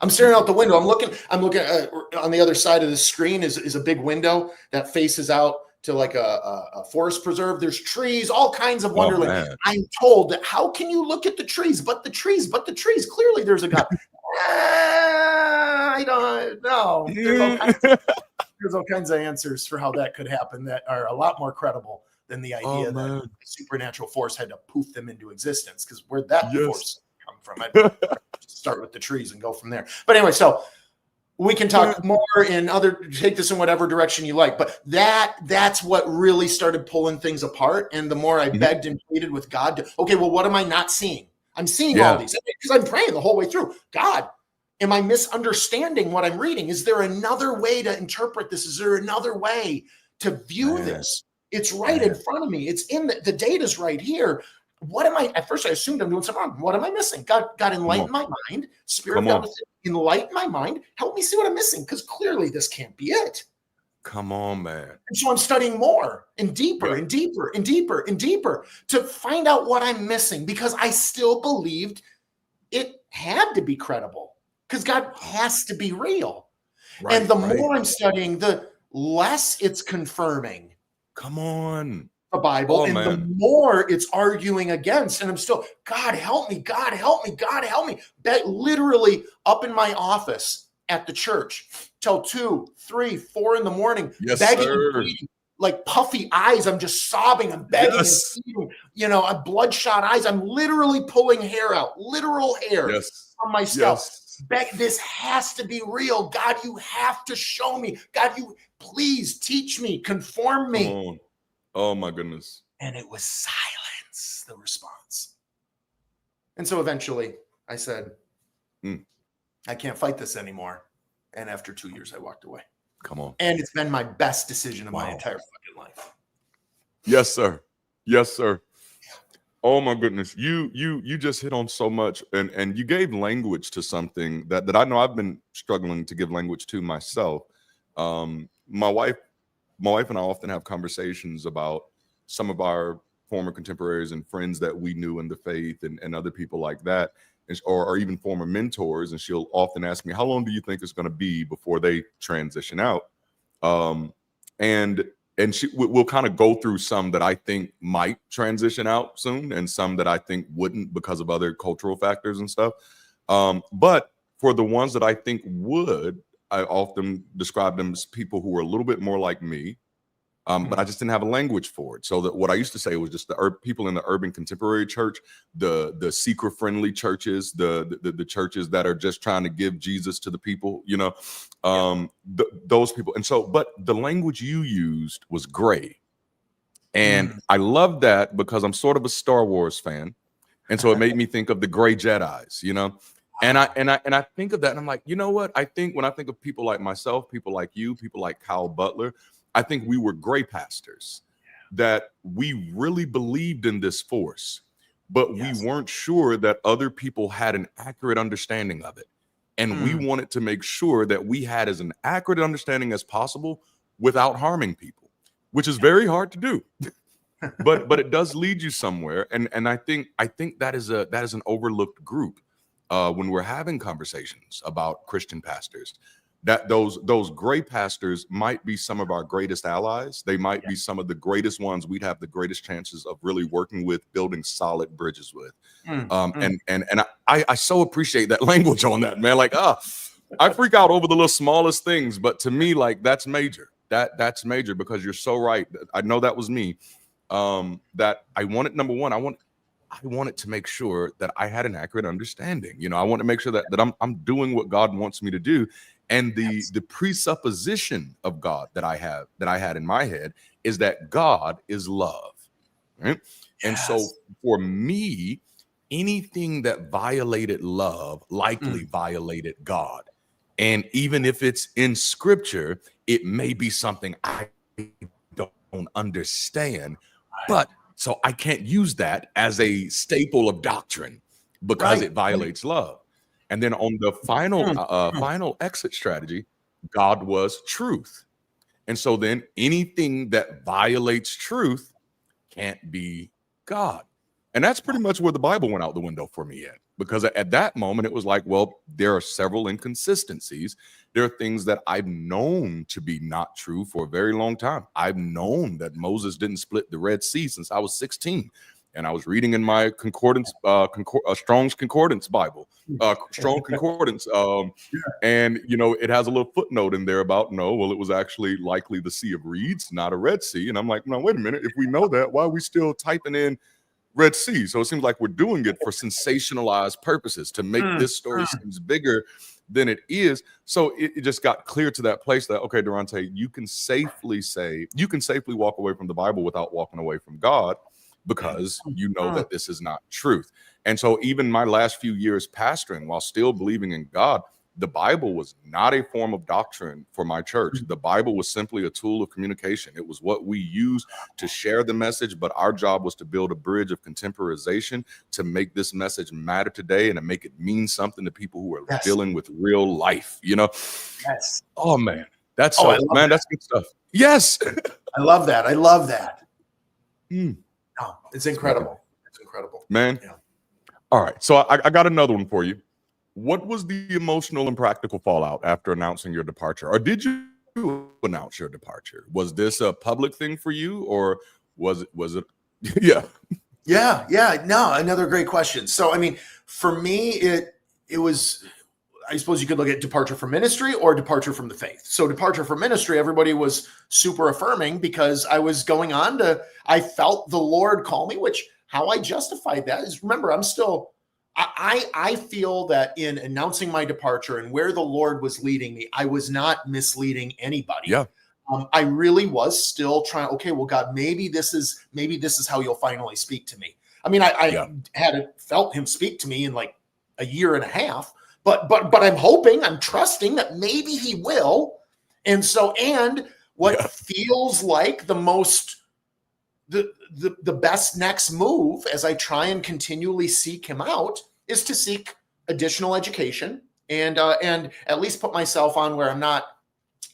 I'm staring out the window. I'm looking on the other side of the screen is a big window that faces out to like a forest preserve. There's trees, all kinds of wonderland. I'm told that how can you look at the trees, but the trees, clearly there's a God. I don't know. There's all kinds of answers for how that could happen that are a lot more credible than the idea that a supernatural force had to poof them into existence. Because where'd that force come from? I'd start with the trees and go from there. But anyway, so we can talk more take this in whatever direction you like. But that's what really started pulling things apart. And the more I begged and pleaded with God, okay, well, what am I not seeing? I'm seeing all these because I'm praying the whole way through. God, am I misunderstanding what I'm reading? Is there another way to interpret this? Is there another way to view this? It's right in front of me. It's in the data's right here. What am I? At first, I assumed I'm doing something wrong. What am I missing? God, enlighten my mind. Spirit of God, enlighten my mind. Help me see what I'm missing, because clearly this can't be it. Come on, man. And so I'm studying more and deeper and deeper and deeper and deeper to find out what I'm missing, because I still believed it had to be credible. because God has to be real. Right, and the more I'm studying, the less it's confirming Come on. the Bible, and the Man. more it's arguing against. And I'm still, God help me, God help me, God help me. That literally up in my office at the church till 2, 3, 4 in the morning, Yes, begging and sir. pleading, like puffy eyes. I'm just sobbing. I'm begging and pleading, bloodshot eyes. I'm literally pulling hair out, literal hair from my scalp. This has to be real. God, you have to show me. God, you please teach me, conform me. Come on. Oh my goodness. And it was silence, the response. And so eventually I said, I can't fight this anymore. And after 2 years, I walked away. Come on. And it's been my best decision of my entire fucking life. Yes, sir. Yes, sir. Oh my goodness. You just hit on so much, and you gave language to something that I know I've been struggling to give language to myself. My wife and I often have conversations about some of our former contemporaries and friends that we knew in the faith and other people like that, or even former mentors. And she'll often ask me, how long do you think it's going to be before they transition out? And we'll kind of go through some that I think might transition out soon and some that I think wouldn't because of other cultural factors and stuff. But for the ones that I think would, I often describe them as people who are a little bit more like me, but I just didn't have a language for it. So that what I used to say was just the people in the urban contemporary church, the seeker-friendly churches, the churches that are just trying to give Jesus to the people, those people. And so, but the language you used was gray. And I love that because I'm sort of a Star Wars fan. And so it made me think of the gray Jedis, And I think of that and I'm like, you know what? I think when I think of people like myself, people like you, people like Kyle Butler, I think we were gray pastors, that we really believed in this force, but we weren't sure that other people had an accurate understanding of it. And we wanted to make sure that we had as an accurate understanding as possible without harming people, which is very hard to do. but it does lead you somewhere. And I think that is an overlooked group when we're having conversations about Christian pastors. That those gray pastors might be some of our greatest allies. They might be some of the greatest ones we'd have the greatest chances of really working with, building solid bridges with. And I so appreciate that language on that, man. Like, I freak out over the little smallest things, but to me, like, that's major. That's major because you're so right. I know that was me. That I wanted, number one, I wanted to make sure that I had an accurate understanding. I want to make sure that I'm doing what God wants me to do. And the presupposition of God that I had in my head is that God is love, right? And so for me, anything that violated love likely violated God. And even if it's in scripture, it may be something I don't understand, but so I can't use that as a staple of doctrine because it violates love. And then on the final exit strategy, God was truth. And so then anything that violates truth can't be God. And that's pretty much where the Bible went out the window for me at. Because at that moment, it was like, well, there are several inconsistencies. There are things that I've known to be not true for a very long time. I've known that Moses didn't split the Red Sea since I was 16. And I was reading in my concordance, Strong's Concordance Bible, Strong Concordance. And, it has a little footnote in there about, it was actually likely the Sea of Reeds, not a Red Sea. And I'm like, no, wait a minute. If we know that, why are we still typing in Red Sea? So it seems like we're doing it for sensationalized purposes to make this story seems bigger than it is. So it just got clear to that place that, okay, Darante, you can safely walk away from the Bible without walking away from God, because you know that this is not truth. And so even my last few years pastoring, while still believing in God, the Bible was not a form of doctrine for my church. The Bible was simply a tool of communication. It was what we used to share the message, but our job was to build a bridge of contemporization to make this message matter today and to make it mean something to people who are dealing with real life, Yes. Oh, man. That's that's good stuff. Yes. I love that. It's incredible. It's incredible. Man. Yeah. All right. So I got another one for you. What was the emotional and practical fallout after announcing your departure? Or did you announce your departure? Was this a public thing for you, or was it yeah. Yeah. No, another great question. So, I mean, for me, it was, I suppose you could look at departure from ministry or departure from the faith. So departure from ministry, everybody was super affirming because I was going on I felt the Lord call me, which how I justified that is, remember, I feel that in announcing my departure and where the Lord was leading me, I was not misleading anybody. Yeah. I really was still trying, okay, well, God, maybe this is how you'll finally speak to me. I mean, I hadn't felt him speak to me in like a year and a half, but I'm hoping, I'm trusting that maybe he will. And so, and what feels like the best next move as I try and continually seek him out is to seek additional education and at least put myself on where I'm not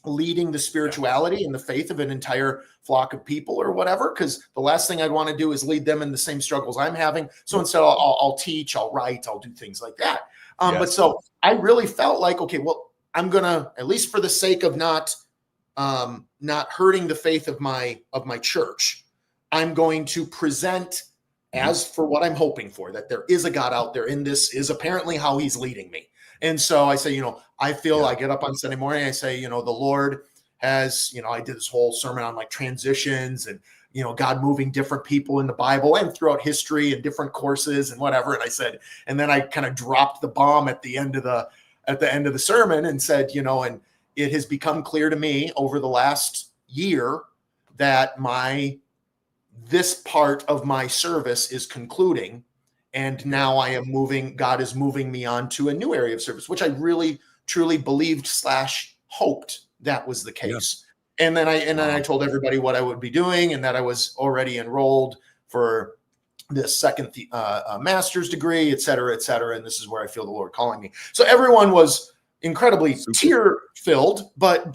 leading the spirituality and the faith of an entire flock of people or whatever, because the last thing I'd want to do is lead them in the same struggles I'm having. So instead I'll teach, I'll write, I'll do things like that. But so I really felt like, okay, well, I'm going to, at least for the sake of not hurting the faith of my church, I'm going to present as for what I'm hoping for, that there is a God out there, and this is apparently how he's leading me. And so I say, I feel I get up on Sunday morning, I say, the Lord has, I did this whole sermon on like transitions and, God moving different people in the Bible and throughout history and different courses and whatever. And I said, and then I kind of dropped the bomb at the end of the sermon and said, and it has become clear to me over the last year that this part of my service is concluding. And now God is moving me on to a new area of service, which I really, truly believed / hoped that was the case. Yeah. And then I told everybody what I would be doing and that I was already enrolled for this second master's degree, et cetera, et cetera. And this is where I feel the Lord calling me. So everyone was incredibly tear-filled, but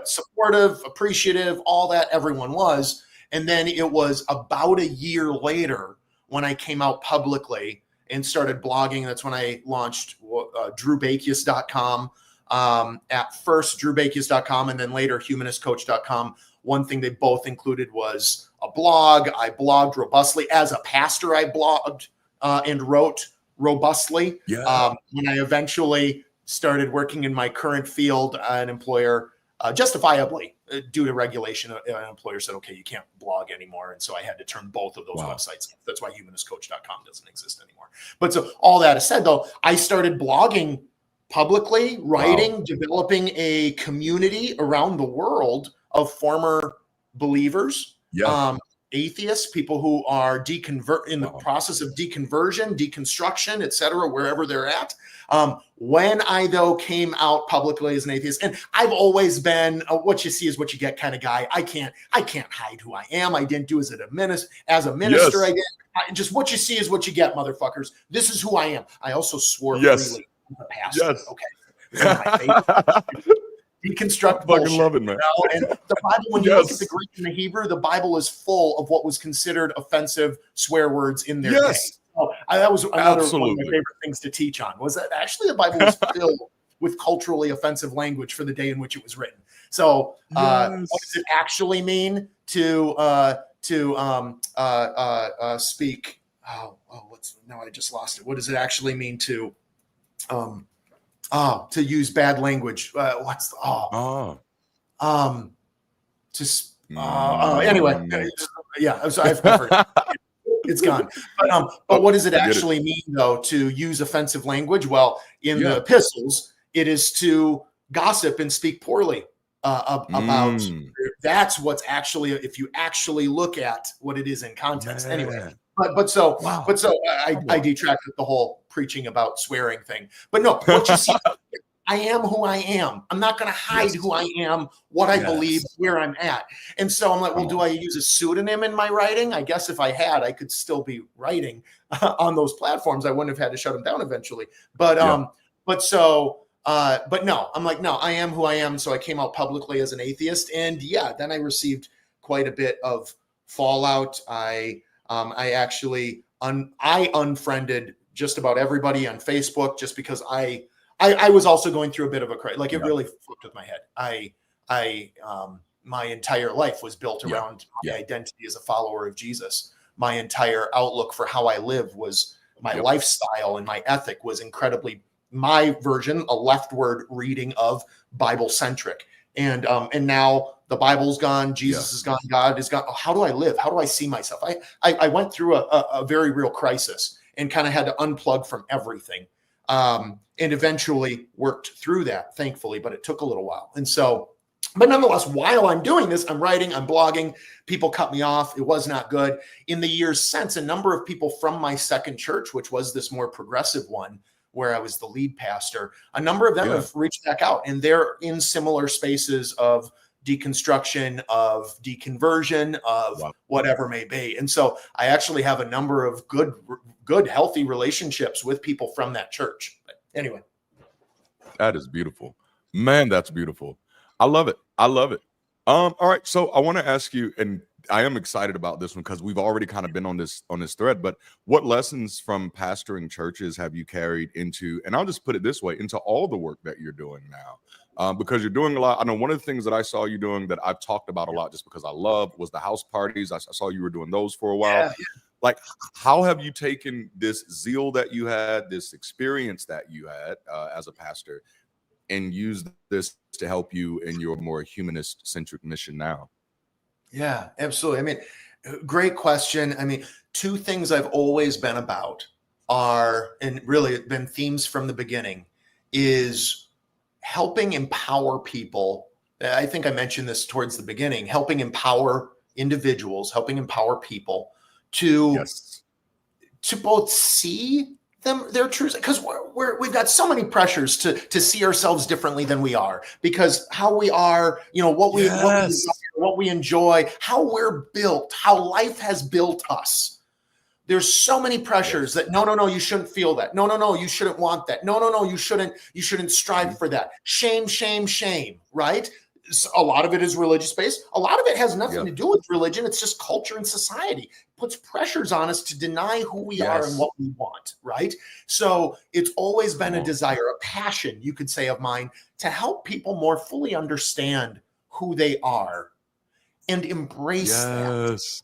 supportive, appreciative, all that everyone was. And then it was about a year later when I came out publicly and started blogging. That's when I launched DrewBekius.com. At first, DrewBekius.com, and then later, humanistcoach.com. One thing they both included was a blog. I blogged robustly. As a pastor, I blogged and wrote robustly. Yeah. When I eventually started working in my current field, an employer, justifiably, due to regulation, an employer said, okay, you can't blog anymore. And so I had to turn both of those websites. That's why humanistcoach.com doesn't exist anymore. But so all that said, though, I started blogging publicly, writing, developing a community around the world of former believers, atheists, people who are in the process of deconversion, deconstruction, et cetera, wherever they're at. When I, though, came out publicly as an atheist, and I've always been what you see is what you get kind of guy. I can't hide who I am. I didn't do as a minister. I did. Just what you see is what you get, motherfuckers. This is who I am. I also swore freely as a pastor. Okay. This is my favorite. Deconstruct bullshit. Love it, man. And the Bible, when you look at the Greek and the Hebrew, the Bible is full of what was considered offensive swear words in their day. So that was another one of my favorite things to teach on, was that actually the Bible was filled with culturally offensive language for the day in which it was written. So what does it actually mean to speak? Now I just lost it. What does it actually mean to use bad language? Anyway, I've heard it's gone. But what does it actually mean, though, to use offensive language? Well, in the epistles, it is to gossip and speak poorly about. That's what's actually, if you actually look at what it is in context. Anyway. I detracted the whole preaching about swearing thing. But no, what you see, I am who I am. I'm not going to hide who I am, what I believe, where I'm at. And so I'm like, well, do I use a pseudonym in my writing? I guess if I had, I could still be writing on those platforms. I wouldn't have had to shut them down eventually. But no, I'm like, no, I am who I am. So I came out publicly as an atheist, and then I received quite a bit of fallout. I actually I unfriended just about everybody on Facebook, just because I was also going through a bit of a crisis. Like, it really flipped with my head. My entire life was built around my identity as a follower of Jesus. My entire outlook for how I live was my lifestyle, and my ethic was incredibly, my version, a leftward reading of Bible centric. And now the Bible's gone, Jesus is gone, God is gone. How do I live? How do I see myself? I went through a very real crisis and kind of had to unplug from everything. And eventually worked through that, thankfully, but it took a little while. And so, but nonetheless, while I'm doing this, I'm writing, I'm blogging, people cut me off. It was not good. In the years since, a number of people from my second church, which was this more progressive one, where I was the lead pastor, a number of them have reached back out, and they're in similar spaces of deconstruction, of deconversion, of whatever may be. And so I actually have a number of good, healthy relationships with people from that church. But anyway. That is beautiful, man. That's beautiful. I love it. I love it. All right. So I want to ask you, and I am excited about this one because we've already kind of been on this thread, but what lessons from pastoring churches have you carried into, and I'll just put it this way, into all the work that you're doing now? Because you're doing a lot. I know one of the things that I saw you doing that I've talked about a lot just because I love was the house parties. I saw you were doing those for a while. Yeah. Like, how have you taken this zeal that you had, this experience that you had as a pastor, and used this to help you in your more humanist-centric mission now? Yeah, absolutely. I mean, great question. I mean, two things I've always been about are, and really been themes from the beginning, is helping empower people. I think I mentioned this towards the beginning, helping empower individuals, helping empower people to both see their truths, because we've got so many pressures to see ourselves differently than we are, because how we are, what we desire, what we enjoy, how we're built, how life has built us. There's so many pressures that no, you shouldn't feel that. No, you shouldn't want that. No, you shouldn't strive for that. Shame, right? A lot of it is religious based. A lot of it has nothing to do with religion. It's just culture and society. It puts pressures on us to deny who we are and what we want, right? So it's always been a desire, a passion, you could say, of mine, to help people more fully understand who they are and embrace that.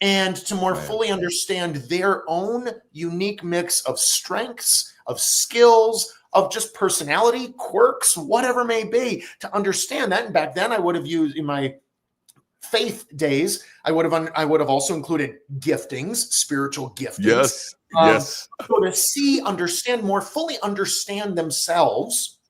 And to more fully understand their own unique mix of strengths, of skills, of just personality, quirks, whatever may be, to understand that. And back then I would have used, in my faith days, I would have also included giftings, spiritual giftings. Yes. So to see, understand, more fully understand themselves,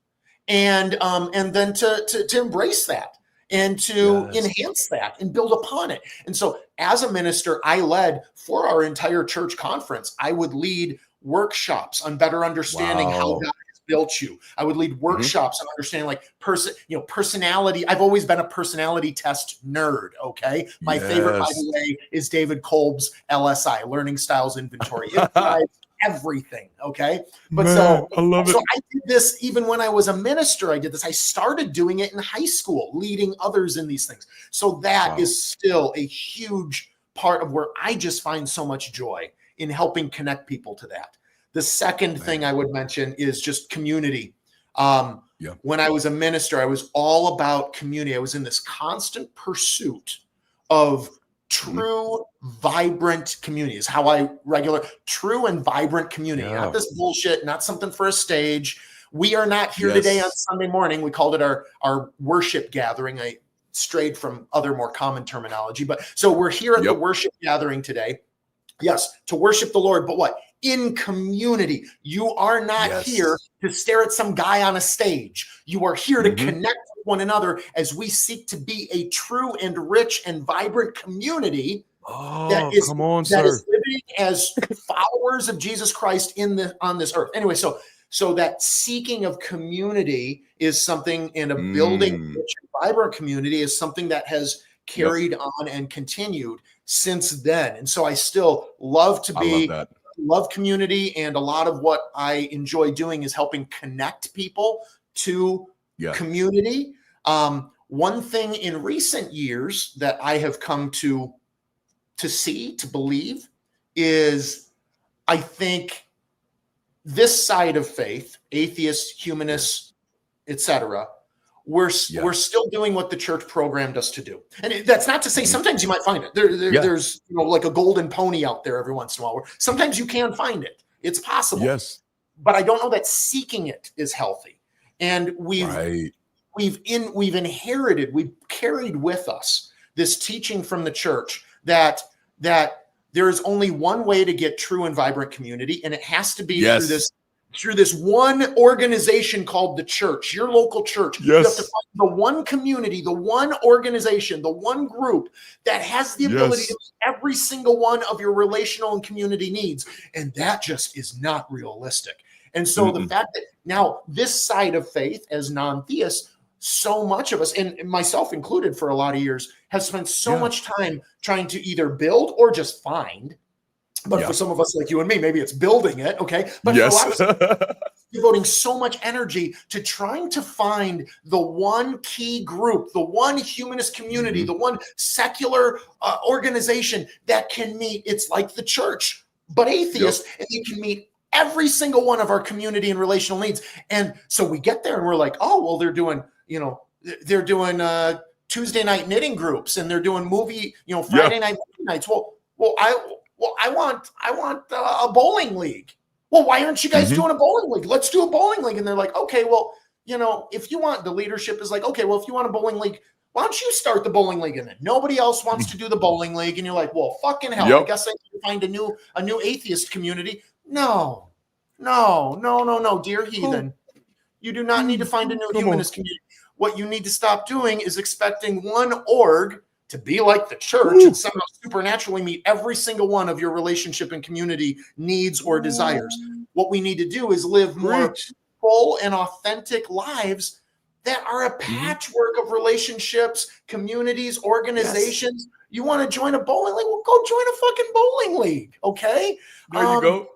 and then to embrace that and to enhance that and build upon it. And so as a minister, I led, for our entire church conference, I would lead workshops on better understanding how God built you. I would lead workshops on understanding, like, personality. I've always been a personality test nerd. Okay. My favorite, by the way, is David Kolb's LSI, Learning Styles Inventory. It drives everything. Okay. But I love it. So I did this even when I was a minister. I did this. I started doing it in high school, leading others in these things. So that is still a huge part of where I just find so much joy in helping connect people to that. The second thing I would mention is just community. When I was a minister, I was all about community. I was in this constant pursuit of true, vibrant communities. True and vibrant community, not this bullshit, not something for a stage. We are not here today on Sunday morning. We called it our worship gathering. I strayed from other more common terminology, but so we're here at the worship gathering today. Yes, to worship the Lord, but what? In community. You are not here to stare at some guy on a stage. You are here to connect with one another as we seek to be a true and rich and vibrant community that is living as followers of Jesus Christ on this earth. Anyway, so that seeking of community is something, in a building rich and vibrant community is something that has carried on and continued since then. And so I still love to love community, and a lot of what I enjoy doing is helping connect people to community. One thing in recent years that I have come to see, to believe, is I think this side of faith, atheists, humanists, etc., we're still doing what the church programmed us to do. And that's not to say sometimes you might find it. There's like a golden pony out there every once in a while. Sometimes you can find it. It's possible. Yes. But I don't know that seeking it is healthy. And we've inherited, we've carried with us this teaching from the church that there is only one way to get true and vibrant community, and it has to be through this one organization called the church, your local church. You have to find the one community, the one organization, the one group that has the ability to meet every single one of your relational and community needs. And that just is not realistic. And so the fact that now this side of faith as non-theists, so much of us, and myself included for a lot of years, has spent so much time trying to either build or just find. But for some of us like you and me, maybe it's building it, okay? But for a lot of us, devoting so much energy to trying to find the one key group, the one humanist community, the one secular organization that can meet, it's like the church, but atheist, and they can meet every single one of our community and relational needs. And so we get there and we're like, oh, well, they're doing Tuesday night knitting groups, and they're doing movie, Friday night movie nights. I want a bowling league. Well, why aren't you guys doing a bowling league? Let's do a bowling league. And they're like, okay, well, if you want, the leadership is like, okay, well, if you want a bowling league, why don't you start the bowling league? And then nobody else wants to do the bowling league. And you're like, well, fucking hell, I guess I need to find a new atheist community. No, dear heathen. You do not need to find a new humanist community. What you need to stop doing is expecting one org to be like the church and somehow supernaturally meet every single one of your relationship and community needs or desires. What we need to do is live more full and authentic lives that are a patchwork of relationships, communities, organizations. You want to join a bowling league? Well, go join a fucking bowling league, okay? There you go.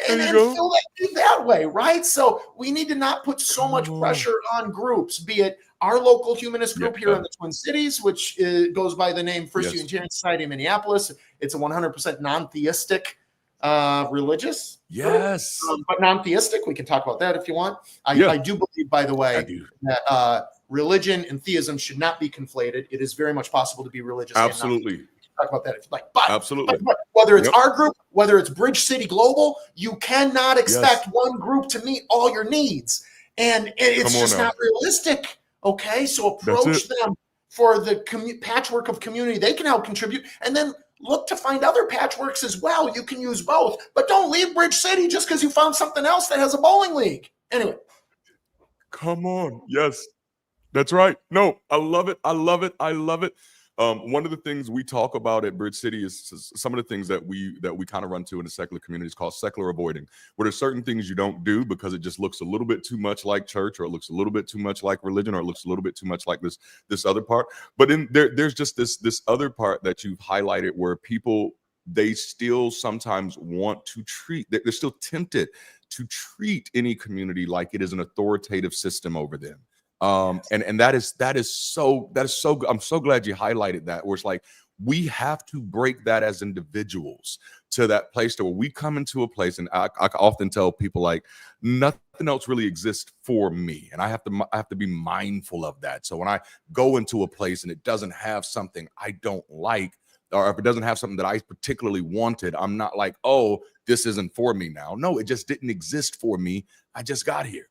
And fill that way, right? So we need to not put so much pressure on groups, be it our local humanist group here in the Twin Cities, which goes by the name First Unitarian Society of Minneapolis. It's a 100% non-theistic religious group, but non-theistic. We can talk about that if you want. I do believe, by the way, that religion and theism should not be conflated. It is very much possible to be religious. Absolutely. Talk about that if you like. But absolutely, but whether it's our group, whether it's Bridge City Global, you cannot expect one group to meet all your needs, and it's just not realistic. Okay, so approach them for the patchwork of community they can help contribute, and then look to find other patchworks as well. You can use both, but don't leave Bridge City just because you found something else that has a bowling league. Anyway, come on, that's right. No, I love it. I love it. I love it. One of the things we talk about at Bridge City is some of the things that we kind of run to in the secular community is called secular avoiding, where there's certain things you don't do because it just looks a little bit too much like church, or it looks a little bit too much like religion, or it looks a little bit too much like this other part. But then there's just this other part that you've highlighted where people, they still sometimes want to they're still tempted to treat any community like it is an authoritative system over them. And that is so I'm so glad you highlighted that, where it's like we have to break that as individuals to that place to where we come into a place, and I often tell people like nothing else really exists for me, and I have to be mindful of that. So when I go into a place and it doesn't have something I don't like, or if it doesn't have something that I particularly wanted, I'm not like, oh, this isn't for me now. No, it just didn't exist for me. I just got here,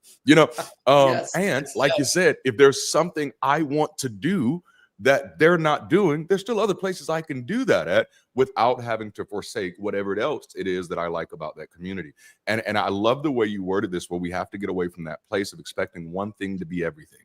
and like you said, if there's something I want to do that they're not doing, there's still other places I can do that at without having to forsake whatever else it is that I like about that community. And I love the way you worded this, where we have to get away from that place of expecting one thing to be everything.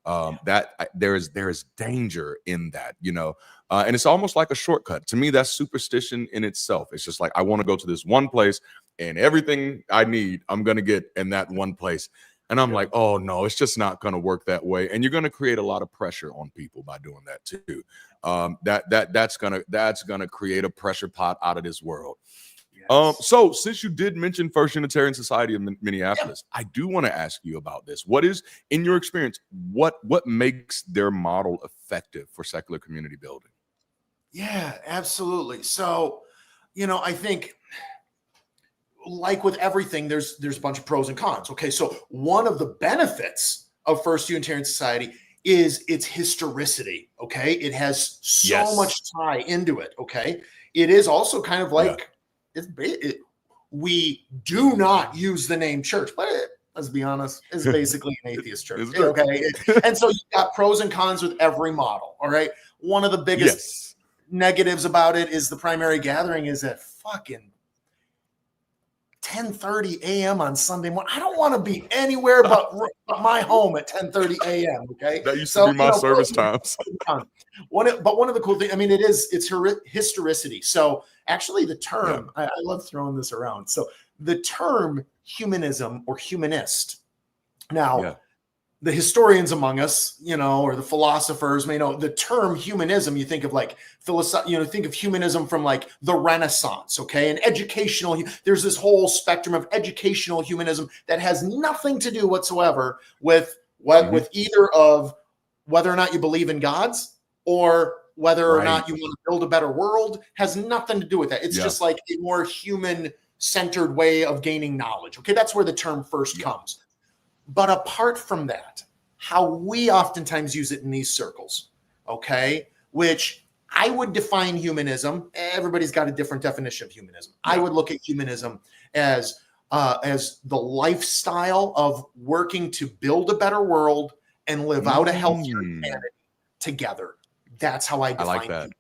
That there is danger in that, and it's almost like a shortcut. To me, that's superstition in itself. It's just like, I want to go to this one place and everything I need, I'm going to get in that one place. And I'm like, oh no, it's just not going to work that way. And you're going to create a lot of pressure on people by doing that too. That's going to create a pressure pot out of this world. So since you did mention First Unitarian Society of Minneapolis, I do want to ask you about this. What is, in your experience, what makes their model effective for secular community building? Yeah, absolutely. So, I think like with everything, there's a bunch of pros and cons. Okay, so one of the benefits of First Unitarian Society is its historicity. Okay, it has so much tie into it. Okay, it is also kind of like we do not use the name church, but let's be honest, it's basically an atheist church. Okay, and so you've got pros and cons with every model. All right, one of the biggest negatives about it is the primary gathering is at fucking 10:30 a.m. on Sunday morning. I don't want to be anywhere but my home at 10:30 a.m. Okay, that used to be my service times. But one of the cool things, I mean, it's historicity. So actually, the term I love throwing this around. So the term humanism or humanist. Now, the historians among us, or the philosophers may know the term humanism. You think of like think of humanism from like the Renaissance, okay? And educational, there's this whole spectrum of educational humanism that has nothing to do whatsoever with with either of whether or not you believe in gods or whether or not you want to build a better world. Has nothing to do with that. It's just like a more human-centered way of gaining knowledge. Okay, that's where the term first comes. But apart from that, how we oftentimes use it in these circles, okay, which I would define humanism. Everybody's got a different definition of humanism. I would look at humanism as the lifestyle of working to build a better world and live out a healthier humanity together. That's how I define I like that. humanism.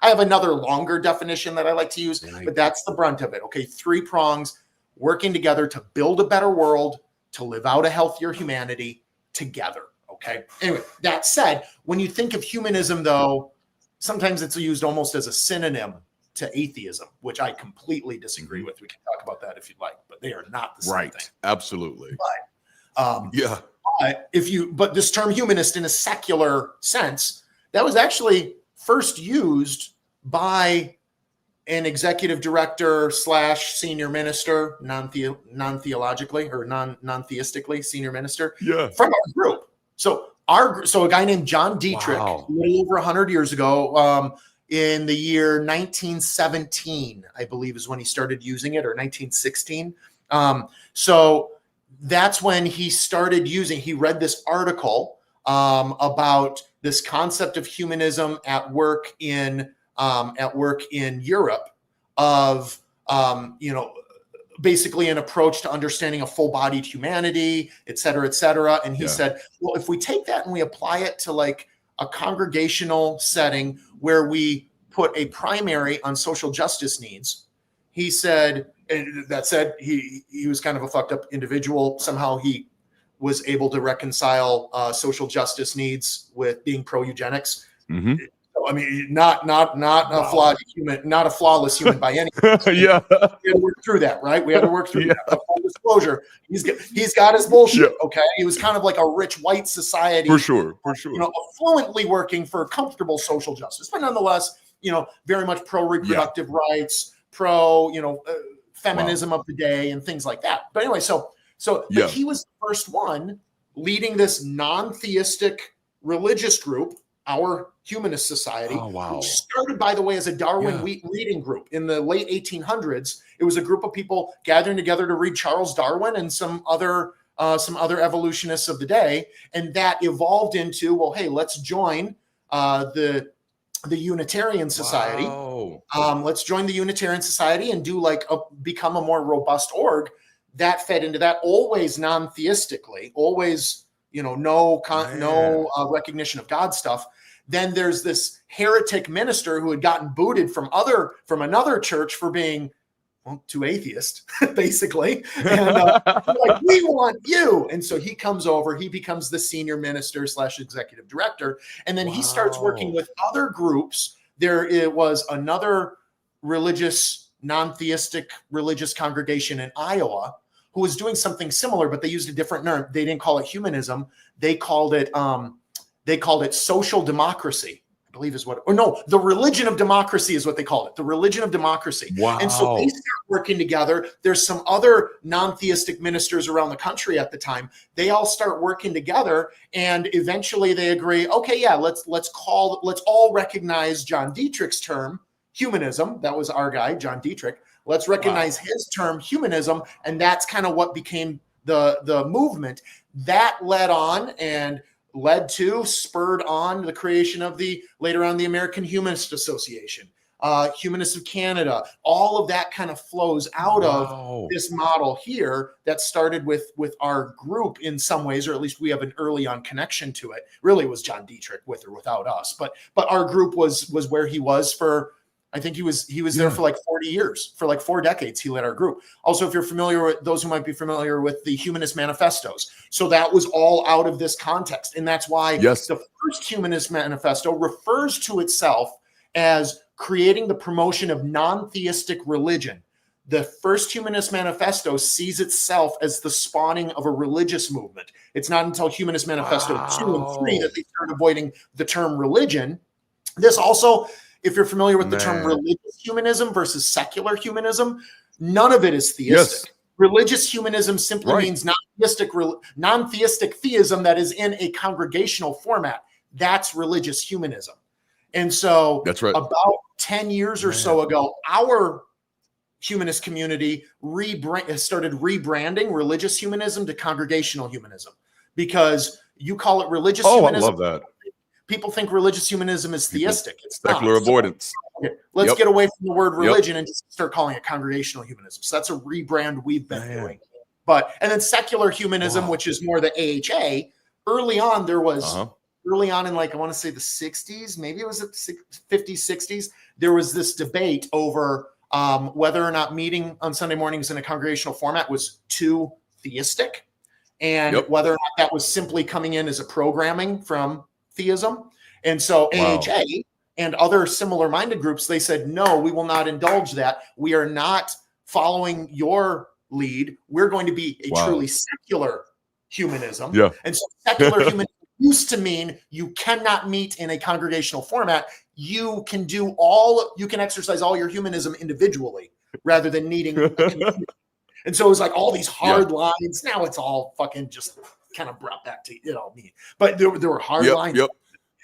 I have another longer definition that I like to use, but that's the brunt of it. Okay, 3 prongs, working together to build a better world, to live out a healthier humanity together. Okay. Anyway, that said, when you think of humanism, though, sometimes it's used almost as a synonym to atheism, which I completely disagree with. We can talk about that if you'd like, but they are not the same thing. Absolutely. But, but this term humanist in a secular sense, that was actually first used by an executive director / senior minister, non-theologically or non-theistically senior minister from our group. So a guy named John Dietrich, a little over 100 years ago, in the year 1917, I believe is when he started using it, or 1916. So that's when he started using. He read this article about this concept of humanism at work in Europe, of basically an approach to understanding a full-bodied humanity, et cetera, et cetera. And he said, well, if we take that and we apply it to like a congregational setting where we put a primary on social justice needs, he said, and that said, he was kind of a fucked up individual. Somehow he was able to reconcile social justice needs with being pro-eugenics. I mean, not a flawed human, not a flawless human by any means. We had to work through that, right? We had to work through that. Full disclosure, he's got his bullshit. Okay, he was kind of like a rich white society, for sure. Fluently working for comfortable social justice, but nonetheless, very much pro reproductive rights, pro feminism of the day, and things like that. But anyway, but he was the first one leading this non-theistic religious group, our Humanist Society, which started, by the way, as a Darwin reading group in the late 1800s. It was a group of people gathering together to read Charles Darwin and some other evolutionists of the day, and that evolved into, well, hey, let's join the Unitarian Society. Let's join the Unitarian Society and do become a more robust org. That fed into that, always non-theistically, always no recognition of God stuff. Then there's this heretic minister who had gotten booted from another church for being too atheist, basically. And like, we want you. And so he comes over, he becomes the senior minister / executive director. And then he starts working with other groups. It was another non-theistic religious congregation in Iowa who was doing something similar, but they used a different term. They didn't call it humanism. They called it social democracy, I believe is what, or no, the religion of democracy is what they called it. The religion of democracy. And so they start working together. There's some other non-theistic ministers around the country at the time. They all start working together, and eventually they agree, okay, yeah, let's all recognize John Dietrich's term, humanism. That was our guy, John Dietrich. Let's recognize his term, humanism, and that's kind of what became the movement that led to, spurred on the creation of later on the American Humanist Association, Humanists of Canada. All of that kind of flows out of this model here that started with our group in some ways, or at least we have an early on connection to it. Really, it was John Dietrich, with or without us, but our group was where he was for. I think he was there for like 40 years, for like 4 decades. He led our group. Also, if you're familiar with those who might be familiar with the Humanist Manifestos, so that was all out of this context, and that's why the first Humanist Manifesto refers to itself as creating the promotion of non-theistic religion. The first Humanist Manifesto sees itself as the spawning of a religious movement. It's not until Humanist Manifesto 2 and 3 that they start avoiding the term religion. This also, if you're familiar with the term religious humanism versus secular humanism, none of it is theistic. Yes. Religious humanism simply means non-theistic theism that is in a congregational format. That's religious humanism. And so about 10 years or so ago, our humanist community started rebranding religious humanism to congregational humanism, because you call it religious humanism. I love that. People think religious humanism is theistic. It's secular avoidance. So, let's get away from the word religion and just start calling it congregational humanism. So that's a rebrand we've been doing. And then secular humanism, which is more the AHA, early on there was early on in, like, I want to say the 60s, maybe it was the 50s, 60s, there was this debate over whether or not meeting on Sunday mornings in a congregational format was too theistic, and whether or not that was simply coming in as a programming from theism. And so AHA and other similar minded groups, they said, no, we will not indulge that. We are not following your lead. We're going to be a truly secular humanism. And so secular humanism used to mean you cannot meet in a congregational format. You can exercise all your humanism individually rather than needing a community. And so it was like all these hard lines. Now it's all fucking just kind of brought back to me. But there were hard lines.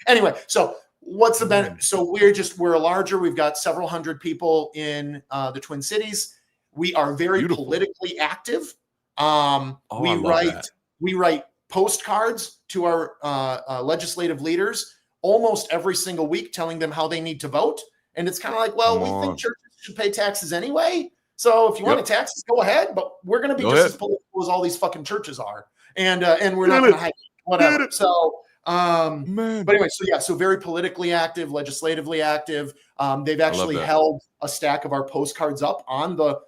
Anyway, so what's the benefit? So we're larger. We've got several hundred people in the Twin Cities. We are very politically active. We write postcards to our legislative leaders almost every single week, telling them how they need to vote. And it's kind of like, well, we think churches should pay taxes anyway. So if you want to taxes, go ahead. But we're going to be as political as all these fucking churches are. And we're not going to hide whatever. So, but anyway, so very politically active, legislatively active. They've actually held a stack of our postcards up on the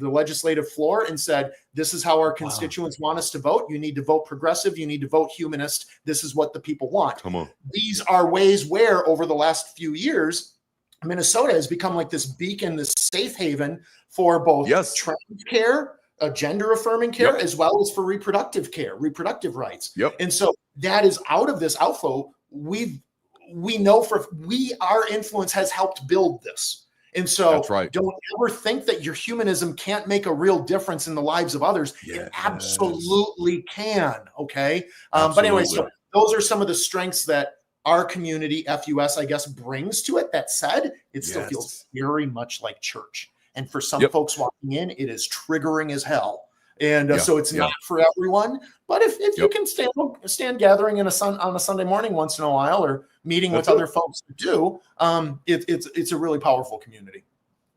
legislative floor and said, this is how our constituents want us to vote. You need to vote progressive. You need to vote humanist. This is what the people want. Come on. These are ways where over the last few years, Minnesota has become like this beacon, this safe haven for both trans care, gender affirming care, as well as for reproductive care, reproductive rights. And so that is out of this outflow. We know our influence has helped build this. And so don't ever think that your humanism can't make a real difference in the lives of others. It absolutely can. Okay. But anyway, so those are some of the strengths that our community, FUS, I guess, brings to it. That said, it still feels very much like church. And for some folks walking in, it is triggering as hell. And so it's not for everyone. But if you can stand gathering on a Sunday morning once in a while, or meeting with other folks who do, it's a really powerful community.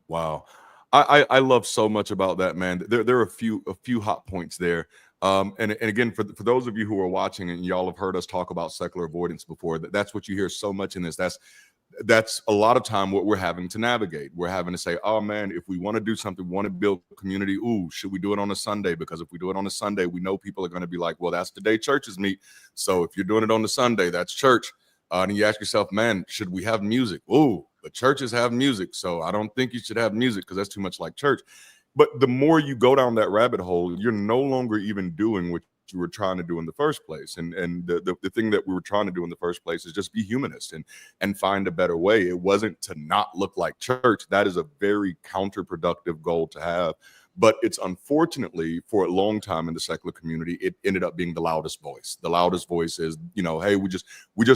Wow. I love so much about that, man. There are a few hot points there. And again, for those of you who are watching and y'all have heard us talk about secular avoidance before, that's what you hear so much in this. That's a lot of time what we're having to navigate. We're having to say, oh man, if we want to do something, we want to build community. Ooh, should we do it on a Sunday? Because if we do it on a Sunday, we know people are going to be like, well, that's the day churches meet. So if you're doing it on the Sunday, that's church. And you ask yourself, man, should we have music? Ooh, the churches have music. So I don't think you should have music because that's too much like church. But the more you go down that rabbit hole, you're no longer even doing what you were trying to do in the first place. And the thing that we were trying to do in the first place is just be humanist and find a better way. It wasn't to not look like church. That is a very counterproductive goal to have. But it's unfortunately, for a long time in the secular community, it ended up being the loudest voice. The loudest voice is, hey, we just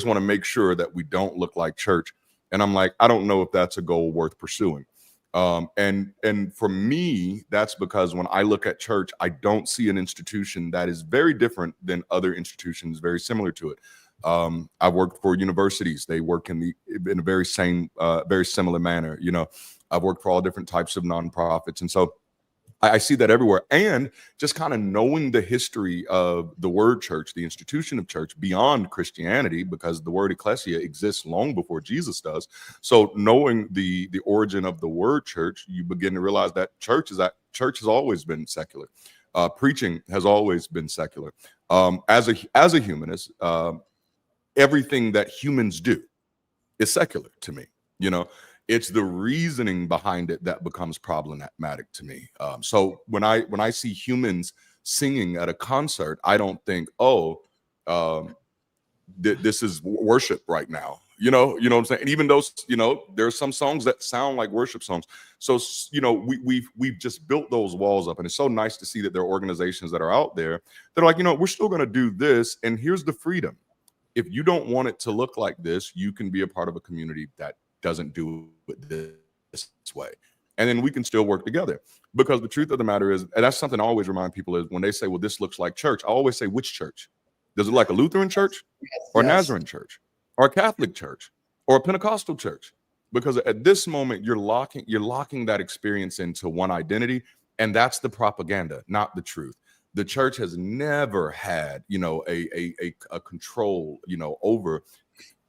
want to make sure that we don't look like church. And I'm like, I don't know if that's a goal worth pursuing. And for me, that's because when I look at church, I don't see an institution that is very different than other institutions very similar to it. I've worked for universities; they work in a very similar manner. You know, I've worked for all different types of nonprofits, and so I see that everywhere. And just kind of knowing the history of the word church, the institution of church beyond Christianity, because the word ecclesia exists long before Jesus does. So knowing the origin of the word church, you begin to realize that church has always been secular. Preaching has always been secular. As a humanist, everything that humans do is secular to me. You know, it's the reasoning behind it that becomes problematic to me. So when I see humans singing at a concert, I don't think, this is worship right now. You know what I'm saying? And even though, there are some songs that sound like worship songs. So, we've just built those walls up, and it's so nice to see that there are organizations that are out there that are like, we're still going to do this, and here's the freedom. If you don't want it to look like this, you can be a part of a community that doesn't do it this way. And then we can still work together. Because the truth of the matter is, and that's something I always remind people, is when they say, well, this looks like church, I always say, which church? Does it look like a Lutheran church or a Nazarene church or a Catholic church or a Pentecostal church? Because at this moment, you're locking that experience into one identity. And that's the propaganda, not the truth. The church has never had, a control, over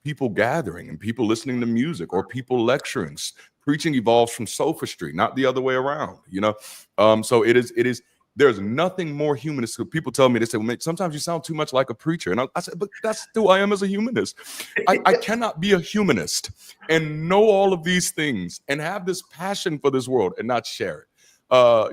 people gathering and people listening to music or people lecturing. Preaching evolves from sophistry, not the other way around, So it is. There's nothing more humanist. People tell me, they say, well, sometimes you sound too much like a preacher. And I said, but that's who I am as a humanist. I cannot be a humanist and know all of these things and have this passion for this world and not share it. I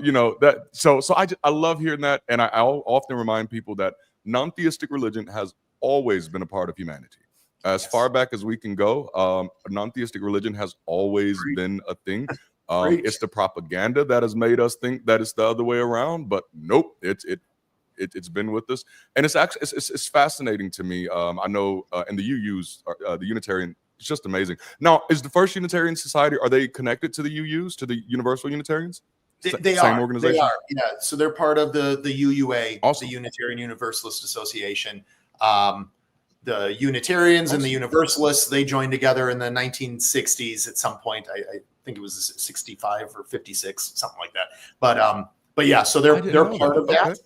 love hearing that. And I often remind people that non-theistic religion has always been a part of humanity. As far back as we can go, non-theistic religion has always been a thing. It's the propaganda that has made us think that it's the other way around, but nope, it's been with us, and it's actually it's fascinating to me. I know, and the UUs, the Unitarian, it's just amazing. Now, is the First Unitarian Society, are they connected to the UUs, to the Universal Unitarians? They Same are. organization? They are. Yeah. So they're part of the UUA, awesome. The Unitarian Universalist Association. The Unitarians and the Universalists, they joined together in the 1960s at some point. I think it was 65 or 56, something like that. But yeah, so they're part of that.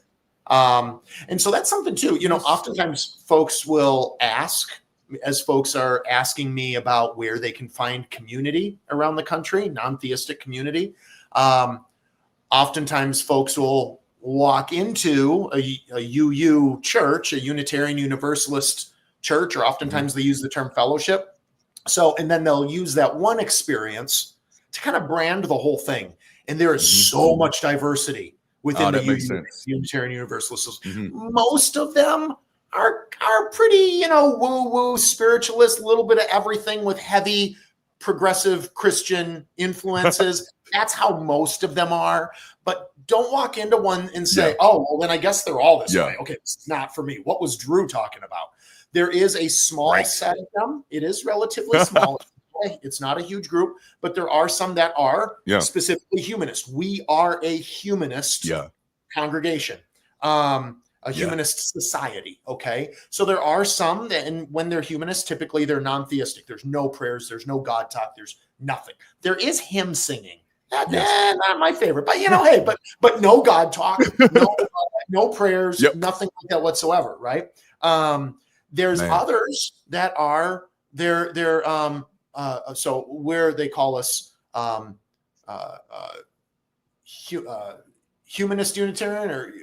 Okay. And so that's something too. Oftentimes folks will ask, as folks are asking me about where they can find community around the country, non-theistic community. Oftentimes folks will walk into a UU church, a Unitarian Universalist church, or oftentimes they use the term fellowship. So, and then they'll use that one experience to kind of brand the whole thing. And there is so much diversity within the Unitarian Universalists. Most of them are pretty, woo-woo spiritualist, a little bit of everything with heavy progressive Christian influences. That's how most of them are. But don't walk into one and say, oh, well, then I guess they're all this way. Okay, it's not for me. What was Drew talking about? There is a small set of them. It is relatively small. It's not a huge group, but there are some that are specifically humanist. We are a humanist congregation, a humanist society. Okay. So there are some that, and when they're humanists, typically they're non-theistic. There's no prayers. There's no God talk. There's nothing. There is hymn singing. Not my favorite, but hey, but no God talk, no prayers, nothing like that whatsoever. Right. There's others that are so where they call us humanist Unitarian or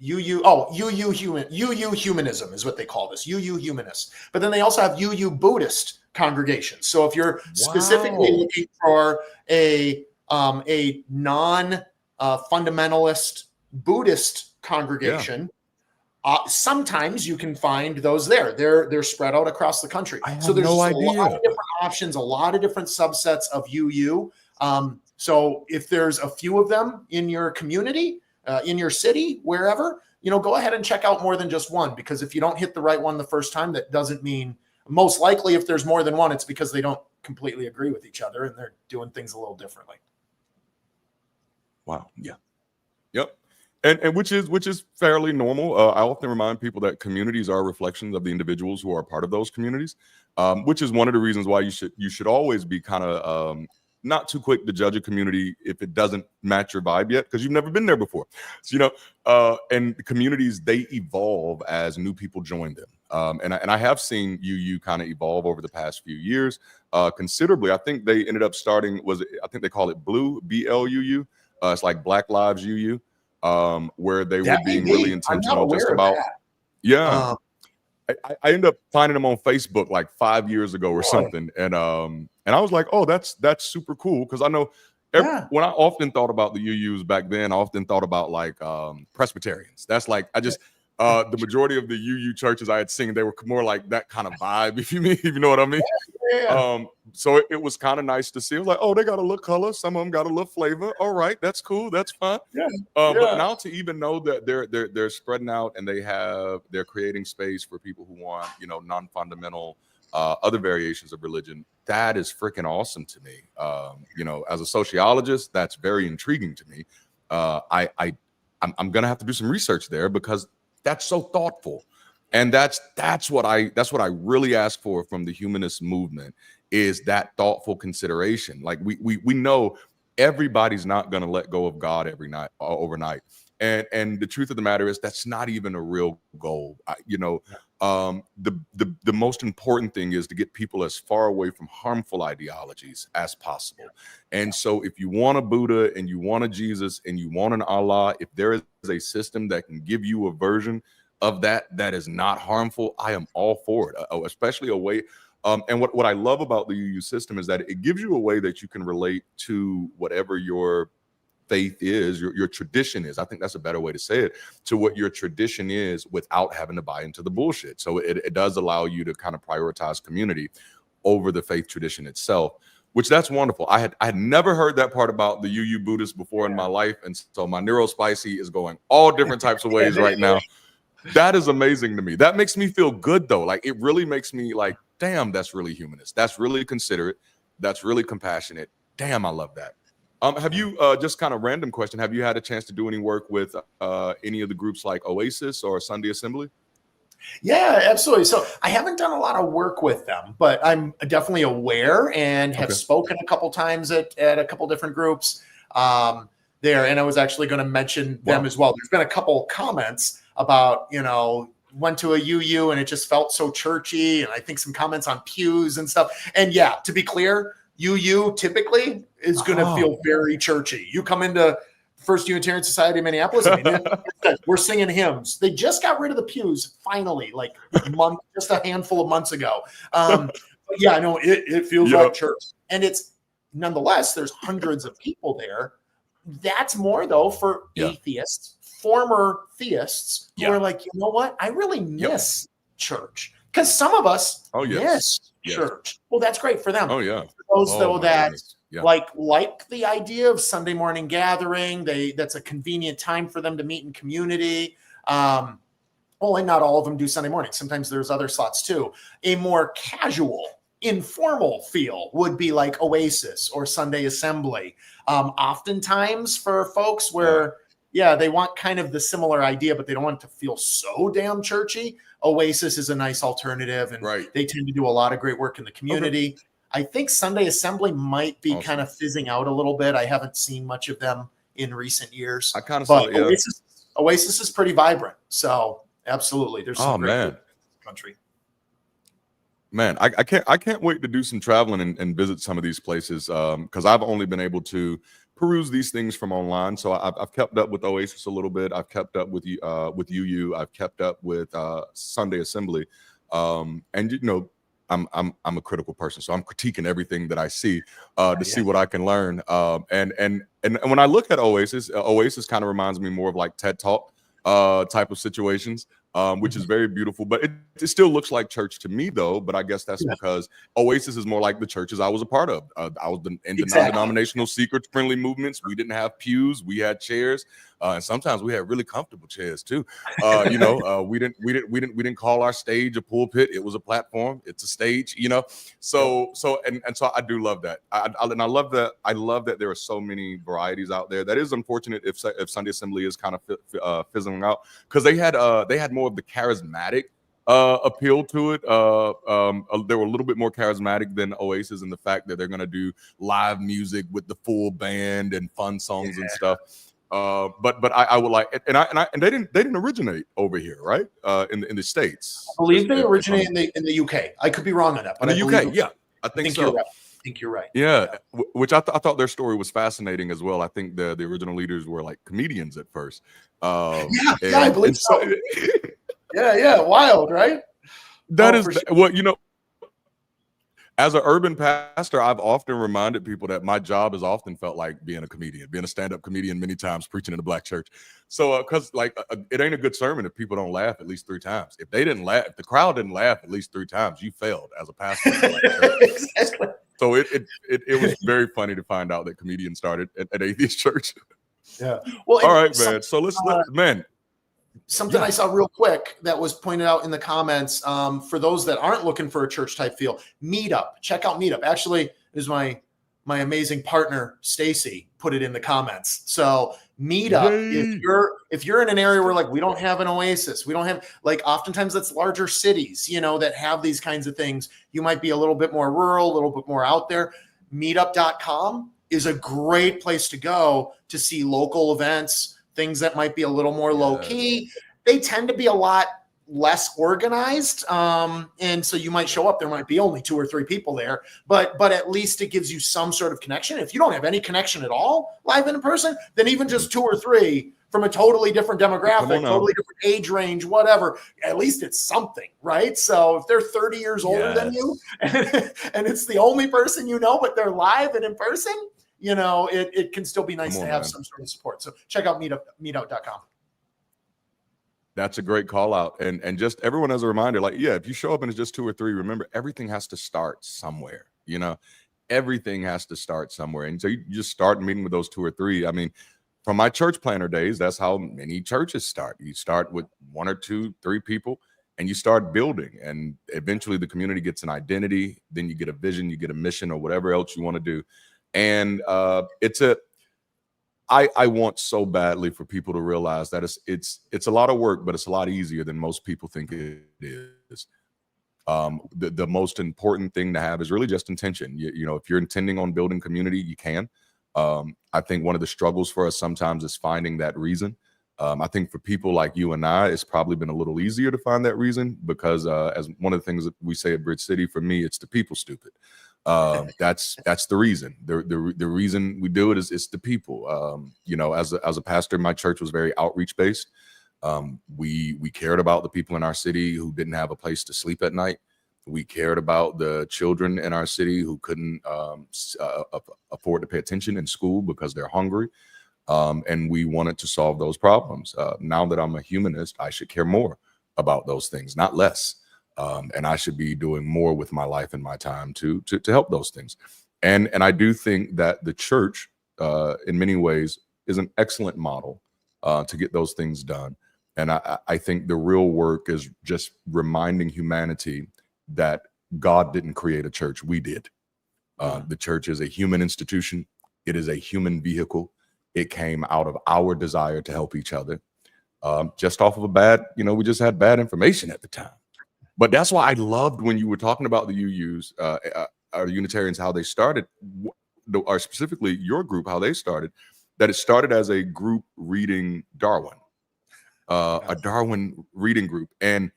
UU humanism is what they call this, UU humanist. But then they also have UU Buddhist congregations. So if you're specifically looking for a non-fundamentalist Buddhist congregation, sometimes you can find those there. They're spread out across the country. So there's a lot of different options, a lot of different subsets of UU. So if there's a few of them in your community, in your city, wherever, go ahead and check out more than just one, because if you don't hit the right one the first time, that doesn't mean, most likely if there's more than one, it's because they don't completely agree with each other and they're doing things a little differently. Wow. Yeah. Yep. And which is fairly normal. I often remind people that communities are reflections of the individuals who are part of those communities, which is one of the reasons why you should always be kind of not too quick to judge a community if it doesn't match your vibe yet, because you've never been there before. So, and communities, they evolve as new people join them. And I have seen UU kind of evolve over the past few years considerably. I think they ended up starting, I think they call it Blue, BLUU. It's like Black Lives UU. Where they were being really intentional just about, yeah. I ended up finding them on Facebook like 5 years ago or something, and I was like, oh, that's super cool, because I know when I often thought about the UUs back then, I often thought about like Presbyterians. That's like the majority of the UU churches I had seen, they were more like that kind of vibe, if you know what I mean. So it was kind of nice to see. I was like, oh, they got a little color. Some of them got a little flavor. All right, that's cool. That's fine. But now to even know that they're spreading out and they're creating space for people who want, non-fundamental other variations of religion, that is freaking awesome to me. As a sociologist, that's very intriguing to me. I'm gonna have to do some research there, because that's so thoughtful. And that's what I really ask for from the humanist movement, is that thoughtful consideration. Like we know everybody's not going to let go of God overnight. And the truth of the matter is that's not even a real goal. The most important thing is to get people as far away from harmful ideologies as possible. And so if you want a Buddha and you want a Jesus and you want an Allah, if there is a system that can give you a version of that is not harmful, I am all for it, especially a way. And what I love about the UU system is that it gives you a way that you can relate to whatever your faith is, your tradition is. I think that's a better way to say it, to what your tradition is, without having to buy into the bullshit. So it does allow you to kind of prioritize community over the faith tradition itself, which that's wonderful. I had never heard that part about the UU Buddhists before in my life. And so my neurospicy is going all different types of ways right now. That is amazing to me. That makes me feel good, though. Like, it really makes me like, damn, that's really humanist. That's really considerate. That's really compassionate. Damn, I love that. Have you, just kind of random question, have you had a chance to do any work with any of the groups like Oasis or Sunday Assembly? Yeah, absolutely. So I haven't done a lot of work with them, but I'm definitely aware and have spoken a couple times at a couple different groups there. And I was actually going to mention them as well. There's been a couple comments about, went to a UU and it just felt so churchy. And I think some comments on pews and stuff. And yeah, to be clear, UU typically is going to feel very churchy. You come into First Unitarian Society of Minneapolis, we're singing hymns. They just got rid of the pews finally, like just a handful of months ago. But yeah, I know it feels like church. And it's nonetheless, there's hundreds of people there. That's more though for atheists, former theists who are like, you know what? I really miss church. Because some of us miss church. Well, that's great for them. Oh, yeah. For those, though, that like the idea of Sunday morning gathering, that's a convenient time for them to meet in community. And not all of them do Sunday morning. Sometimes there's other slots too. A more casual, informal feel would be like Oasis or Sunday Assembly. Oftentimes for folks where they want kind of the similar idea, but they don't want it to feel so damn churchy. Oasis is a nice alternative, and they tend to do a lot of great work in the community. I think Sunday Assembly might be kind of fizzing out a little bit. I haven't seen much of them in recent years. I kind of saw it. Oasis is pretty vibrant. So absolutely, there's some great country. Man, I can't wait to do some traveling and visit some of these places, because I've only been able to peruse these things from online. So I've kept up with Oasis a little bit. I've kept up with UU. I've kept up with Sunday Assembly, and I'm a critical person, so I'm critiquing everything that I see to see what I can learn. And when I look at Oasis kind of reminds me more of like TED Talk type of situations. Which is very beautiful, but it still looks like church to me, though. But I guess that's because Oasis is more like the churches I was a part of. I was in the non-denominational, secret-friendly movements. We didn't have pews; we had chairs. And sometimes we had really comfortable chairs too. We didn't call our stage a pulpit. It was a platform. It's a stage, So I do love that. I love that. I love that there are so many varieties out there. That is unfortunate if Sunday Assembly is kind of fizzling out, because they had more of the charismatic appeal to it. They were a little bit more charismatic than Oasis in the fact that they're going to do live music with the full band and fun songs and stuff. But I would like, and they didn't originate over here, right? In the States. I believe they originated in the UK. I could be wrong on that, but in the UK, yeah, I think so. You're right. I think you're right. Yeah, which I thought their story was fascinating as well. I think the original leaders were like comedians at first. I believe so. Yeah, wild, right? That is sure. As an urban pastor, I've often reminded people that my job has often felt like being a comedian, being a stand-up comedian, many times preaching in a black church. So, because it ain't a good sermon if people don't laugh at least 3 times. If they didn't laugh, if the crowd didn't laugh at least 3 times, you failed as a pastor. Exactly. So it was very funny to find out that comedians started at Atheist Church. Yeah. Well, all right, man. So something I saw real quick that was pointed out in the comments, for those that aren't looking for a church type feel, Meetup. Check out Meetup. Actually, it was my amazing partner Stacy put it in the comments. So Meetup, if you're in an area where we don't have an Oasis, we don't have oftentimes that's larger cities, that have these kinds of things. You might be a little bit more rural, a little bit more out there. Meetup.com is a great place to go to see local events, things that might be a little more low key. They tend to be a lot less organized. And so you might show up, there might be only 2 or 3 people there, but at least it gives you some sort of connection. If you don't have any connection at all live in person, then even just 2 or 3 from a totally different demographic, totally different age range, whatever, at least it's something, right? So if they're 30 years older than you and it's the only person but they're live and in person, it can still be nice to have some sort of support. So check out meetup.com. That's a great call out. And just everyone as a reminder, if you show up and it's just 2 or 3, remember everything has to start somewhere. Everything has to start somewhere. And so you just start meeting with those 2 or 3. I mean, from my church planner days, that's how many churches start. You start with 1 or 2, 3 people, and you start building. And eventually the community gets an identity. Then you get a vision, you get a mission, or whatever else you want to do. And I want so badly for people to realize that it's a lot of work, but it's a lot easier than most people think it is. The most important thing to have is really just intention. If you're intending on building community, you can. I think one of the struggles for us sometimes is finding that reason. I think for people like you and I, it's probably been a little easier to find that reason because as one of the things that we say at Bridge City, for me, it's the people stupid. That's the reason. The reason we do it is it's the people. As a pastor, my church was very outreach based. We cared about the people in our city who didn't have a place to sleep at night. We cared about the children in our city who couldn't afford to pay attention in school because they're hungry. And we wanted to solve those problems. Now that I'm a humanist, I should care more about those things, not less. And I should be doing more with my life and my time to help those things. And I do think that the church, in many ways, is an excellent model to get those things done. And I think the real work is just reminding humanity that God didn't create a church, we did. The church is a human institution. It is a human vehicle. It came out of our desire to help each other. Just off of a bad, we just had bad information at the time. But that's why I loved when you were talking about the UUs, or Unitarians, how they started, or specifically your group, how they started, that it started as a group reading Darwin, a Darwin reading group. And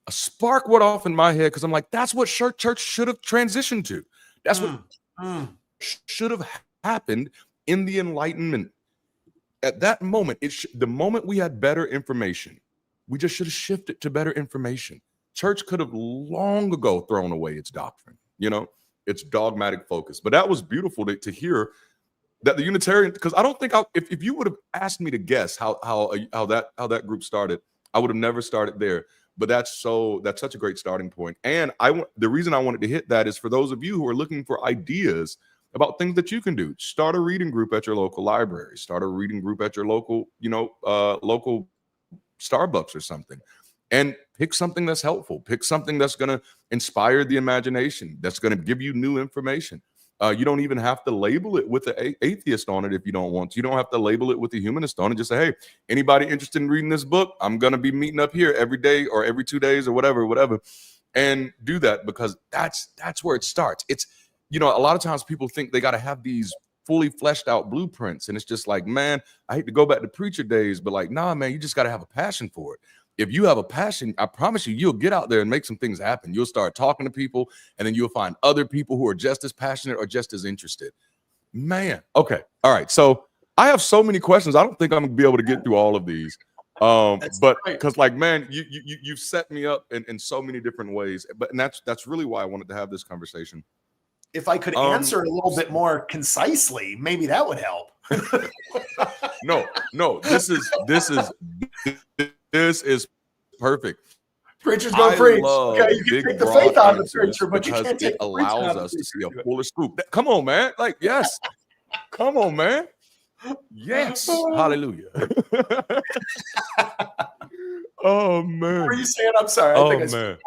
a spark went off in my head because I'm like, that's what church should have transitioned to. That's what should have happened in the Enlightenment. At that moment, the moment we had better information, we just should have shifted to better information. Church could have long ago thrown away its doctrine, its dogmatic focus. But that was beautiful to hear that the Unitarian, because I don't think if you would have asked me to guess how that group started, I would have never started there. But that's such a great starting point. And the reason I wanted to hit that is for those of you who are looking for ideas about things that you can do. Start a reading group at your local library. Start a reading group at your local, local Starbucks or something. And pick something that's helpful. Pick something that's going to inspire the imagination, that's going to give you new information. You don't even have to label it with the atheist on it if you don't want to. You don't have to label it with the humanist on it. Just say, hey, anybody interested in reading this book? I'm going to be meeting up here every day or every 2 days or whatever. And do that, because that's where it starts. It's, a lot of times people think they got to have these fully fleshed out blueprints. And it's just like, man, I hate to go back to preacher days, but like, nah, man, you just got to have a passion for it. If you have a passion, I promise you, you'll get out there and make some things happen. You'll start talking to people, and then you'll find other people who are just as passionate or just as interested. Man. Okay. All right. So I have so many questions. I don't think I'm gonna be able to get through all of these. But because, like, man, you've set me up in so many different ways. And that's really why I wanted to have this conversation. If I could answer a little bit more concisely, maybe that would help. No. This is perfect. Preachers go preach. Okay, you can take the faith out of the preacher, but you can't take it allows us to see a fuller scoop. Come on, man. Like, yes. Come on, man. Yes. Hallelujah. Oh, man. What were you saying? I'm sorry. I think I man.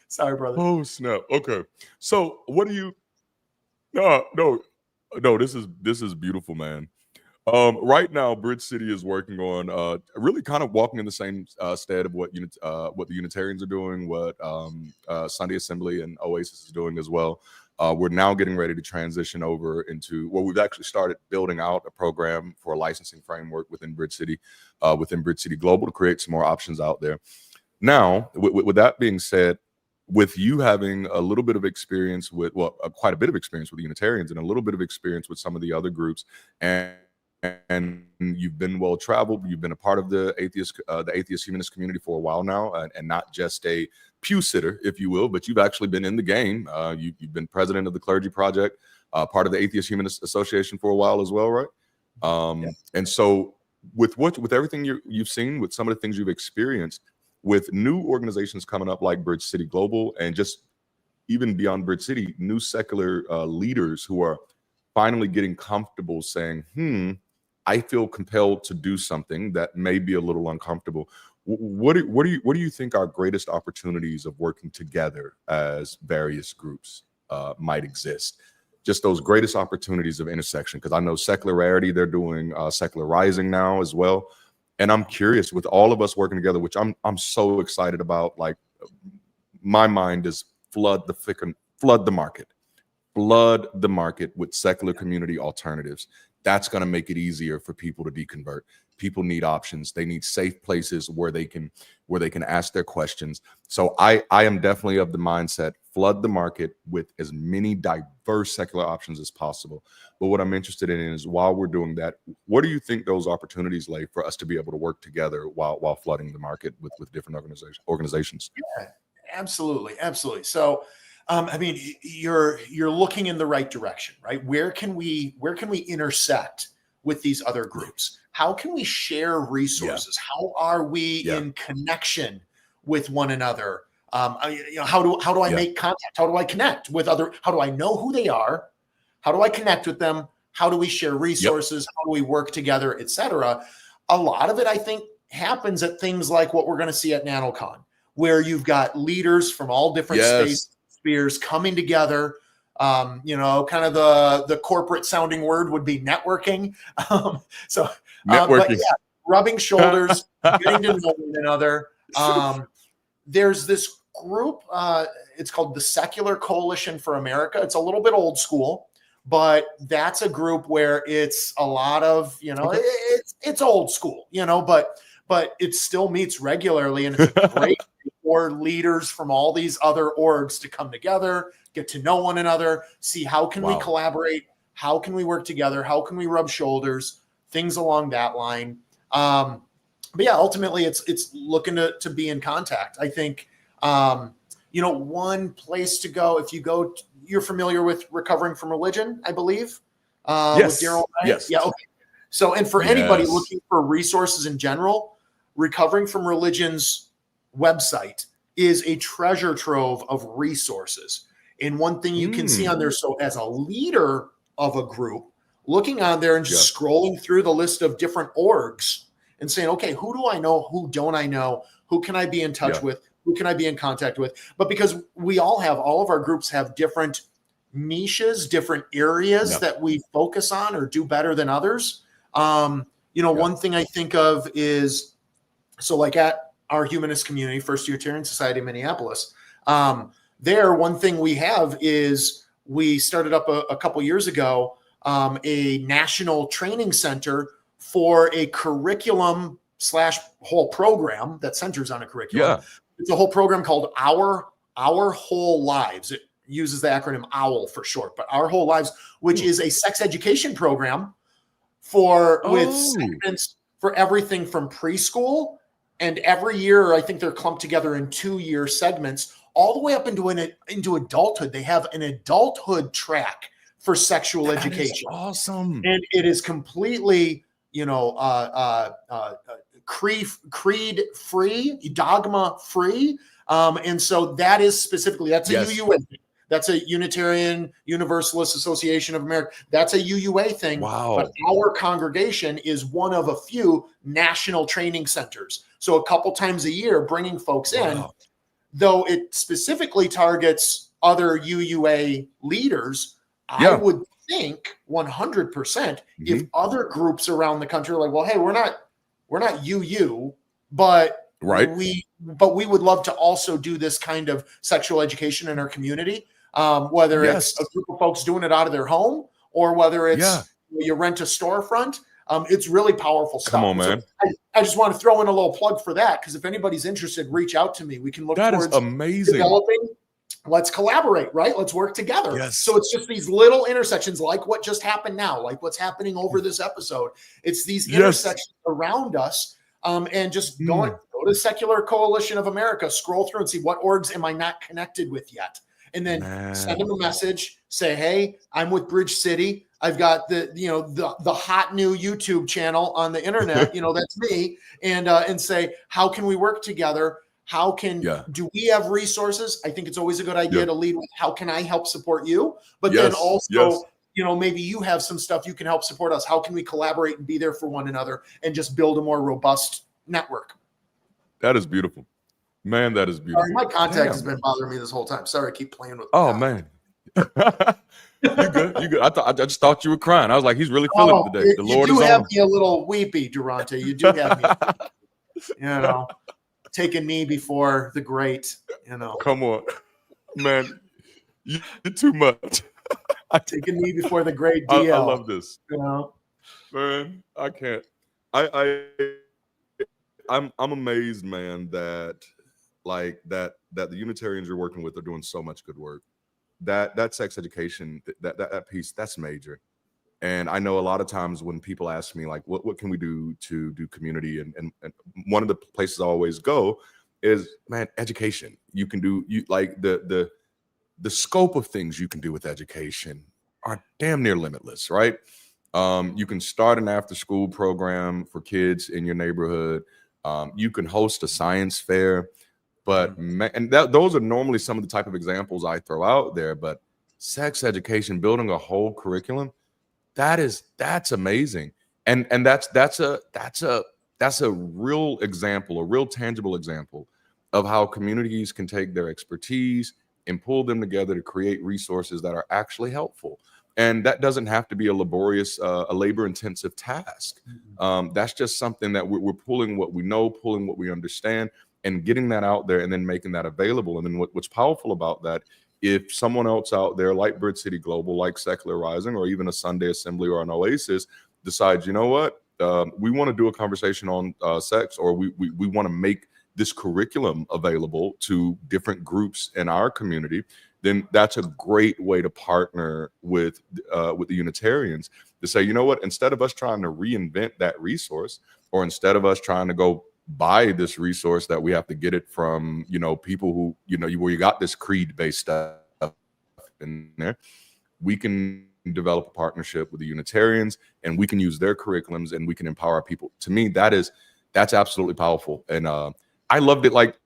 Sorry, brother. Oh, snap. Okay. So what do you... No, this is beautiful, man. Right now, Bridge City is working on really kind of walking in the same stead of what the Unitarians are doing, what Sunday Assembly and Oasis is doing as well. We're now getting ready to transition over into, well, we've actually started building out a program for a licensing framework within Bridge City Global, to create some more options out there. Now, with that being said, with you having a little bit of experience with, quite a bit of experience with the Unitarians and a little bit of experience with some of the other groups, and you've been well traveled, you've been a part of the atheist humanist community for a while now, and not just a pew sitter, if you will, but you've actually been in the game. You've been president of the Clergy Project, part of the Atheist Humanist Association for a while as well, right? Yeah. And so with everything you've seen, with some of the things you've experienced, with new organizations coming up like Bridge City Global, and just even beyond Bridge City, new secular leaders who are finally getting comfortable saying, I feel compelled to do something that may be a little uncomfortable. What do you think our greatest opportunities of working together as various groups might exist? Just those greatest opportunities of intersection, because I know Secularity, they're doing Secularizing now as well. And I'm curious, with all of us working together, which I'm so excited about, like, my mind is flood the market with secular community alternatives. That's going to make it easier for people to deconvert. People need options. They need safe places where they can ask their questions. So I am definitely of the mindset, flood the market with as many diverse secular options as possible. But what I'm interested in is, while we're doing that, what do you think those opportunities lay for us to be able to work together while flooding the market with different organizations? Yeah, absolutely. So I mean, you're looking in the right direction, right? Where can we intersect with these other groups? How can we share resources? Yeah. How are we in connection with one another? How do I make contact? How do I connect with other? How do I know who they are? How do I connect with them? How do we share resources? How do we work together, etc.? A lot of it, I think, happens at things like what we're going to see at NanoCon, where you've got leaders from all different spheres coming together. Kind of the corporate sounding word would be networking. Networking. Rubbing shoulders, getting to know one another. There's this group, it's called the Secular Coalition for America. It's a little bit old school, but that's a group where it's a lot of, it's old school, but it still meets regularly, and it's great for leaders from all these other orgs to come together, get to know one another, see how can we collaborate, how can we work together, how can we rub shoulders, things along that line. But yeah, ultimately it's looking to be in contact. I think, one place to go, if you go, you're familiar with Recovering from Religion, I believe. Yes. With Daryl. Yes. Yeah. Okay. So, and for anybody looking for resources in general, Recovering from Religion's website is a treasure trove of resources. And one thing you can see on there, so as a leader of a group, looking on there and just scrolling through the list of different orgs and saying, okay, who do I know? Who don't I know? Who can I be in touch with? Who can I be in contact with? But because all of our groups have different niches, different areas that we focus on or do better than others. One thing I think of is, so like at our humanist community, First Unitarian Society of Minneapolis, one thing we have is we started up a couple years ago, a national training center for a curriculum / whole program that centers on a curriculum. Yeah. It's a whole program called Our Whole Lives. It uses the acronym OWL for short, but Our Whole Lives, which is a sex education program with segments for everything from preschool, and every year I think they're clumped together in 2-year segments all the way up into adulthood. They have an adulthood track for sexual education. Awesome. And it is completely, creed free, dogma free. And so that is specifically, that's a UUA thing. That's a Unitarian Universalist Association of America. That's a UUA thing. Wow. But our congregation is one of a few national training centers. So a couple times a year, bringing folks in, though it specifically targets other UUA leaders. I would think 100% if other groups around the country are like, well, hey, we're not UU, but we would love to also do this kind of sexual education in our community, whether it's a group of folks doing it out of their home or whether it's you rent a storefront. It's really powerful stuff. Come on, man. So I just want to throw in a little plug for that, because if anybody's interested, reach out to me. We can look towards developing. Let's collaborate, right? Let's work together. Yes. So it's just these little intersections, like what just happened now, like what's happening over this episode. It's these intersections around us, and just go to Secular Coalition of America, scroll through and see what orgs am I not connected with yet, and then send them a message. Say, hey, I'm with Bridge City. I've got the hot new YouTube channel on the internet. That's me, and say, how can we work together? How do we have resources? I think it's always a good idea to lead with how can I help support you? But then also, maybe you have some stuff you can help support us. How can we collaborate and be there for one another and just build a more robust network? That is beautiful. Man, that is beautiful. Sorry, my contact has been bothering me this whole time. Sorry, I keep playing with man. You good? You good? I just thought you were crying. I was like, he's really feeling it today. The Lord is on. You do have me a little weepy, Darante. You do have me. Take a knee before the great, Come on, man. You're too much. Take a knee before the great DL. I love this. Man, I can't. I'm amazed, man, that the Unitarians you're working with are doing so much good work. That sex education, that piece, that's major. And I know a lot of times when people ask me, like, what can we do to do community? And one of the places I always go is, man, education. You can do the scope of things you can do with education are damn near limitless, right? You can start an after school program for kids in your neighborhood. You can host a science fair, but those are normally some of the type of examples I throw out there. But sex education, building a whole curriculum, that's amazing, and that's a real example, a real tangible example of how communities can take their expertise and pull them together to create resources that are actually helpful. And that doesn't have to be a laborious, a labor-intensive task. That's just something that we're pulling what we know, pulling what we understand, and getting that out there, and then making that available. And then what's powerful about that, if someone else out there, like Bridge City Global, like Secular Rising, or even a Sunday Assembly or an Oasis, decides, you know what, we want to do a conversation on sex, or we want to make this curriculum available to different groups in our community, then that's a great way to partner with the Unitarians to say, you know what, instead of us trying to reinvent that resource, or instead of us trying to go buy this resource that we have to get it from, people who, where you got this creed-based stuff in there, we can develop a partnership with the Unitarians, and we can use their curriculums, and we can empower our people. To me, that's absolutely powerful. And I loved it. Like,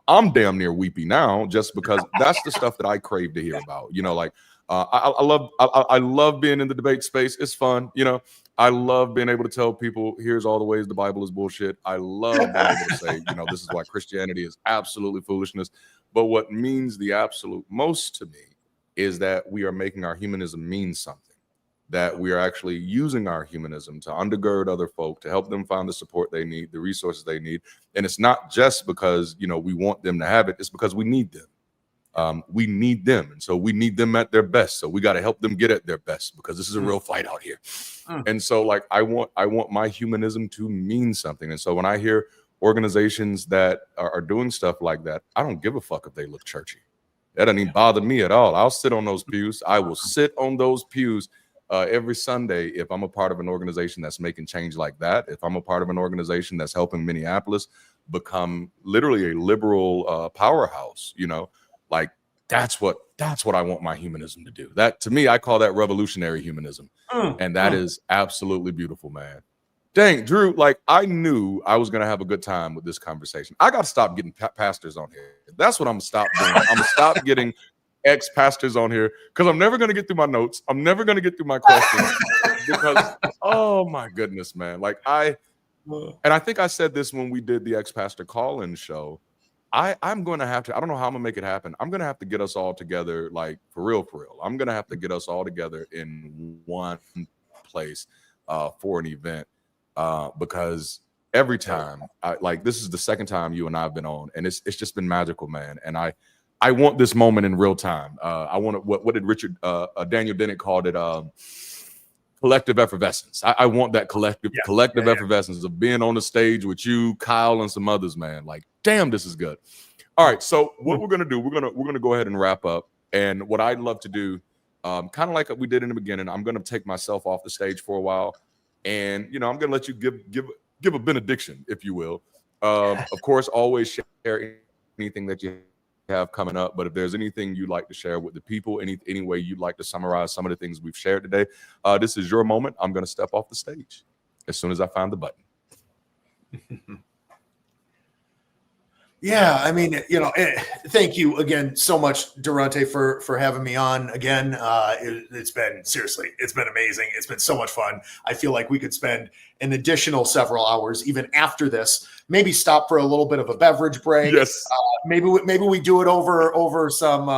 I'm damn near weepy now, just because that's the stuff that I crave to hear about, like, I love being in the debate space. It's fun, you know. I love being able to tell people, here's all the ways the Bible is bullshit. I love being able to say, you know, this is why Christianity is absolutely foolishness. But what means the absolute most to me is that we are making our humanism mean something, that we are actually using our humanism to undergird other folk, to help them find the support they need, the resources they need. And it's not just because, you know, we want them to have it. It's because we need them. We need them, and so we need them at their best. So we got to help them get at their best, because this is a real fight out here. And so, like, I want my humanism to mean something. And so when I hear organizations that are doing stuff like that, I don't give a fuck if they look churchy. That doesn't even bother me at all. I'll sit on those pews. I will sit on those pews every Sunday if I'm a part of an organization that's making change like that. If I'm a part of an organization that's helping Minneapolis become literally a liberal powerhouse, you know. Like, that's what I want my humanism to do. That, to me, I call that revolutionary humanism. And that is absolutely beautiful, man. Dang, Drew, like, I knew I was going to have a good time with this conversation. I got to stop getting pastors on here. That's what I'm going to stop doing. I'm going to stop getting ex-pastors on here, because I'm never going to get through my notes. I'm never going to get through my questions because, oh my goodness, man. Like, and I think I said this when we did the ex-pastor call-in show. I'm going to have to, I don't know how I'm going to make it happen. I'm going to have to get us all together, like, for real. I'm going to have to get us all together in one place for an event because every time, this is the second time you and I have been on, and it's just been magical, man. And I want this moment in real time. I want it, what did Richard, Daniel Dennett called it? Collective effervescence. I want that collective effervescence of being on the stage with you, Kyle, and some others, man. Like, damn, this is good. All right, so what we're gonna do, we're gonna go ahead and wrap up. And what I'd love to do, kind of like we did in the beginning, I'm gonna take myself off the stage for a while, and you know, I'm gonna let you give a benediction, if you will. Of course, always share anything that you have coming up, but if there's anything you'd like to share with the people, any way you'd like to summarize some of the things we've shared today, this is your moment. I'm going to step off the stage as soon as I find the button. Yeah, I mean, you know, thank you again so much, Darante, for having me on again. It's been amazing. It's been so much fun. I feel like we could spend an additional several hours even after this. Maybe stop for a little bit of a beverage break. Yes. Maybe we do it over some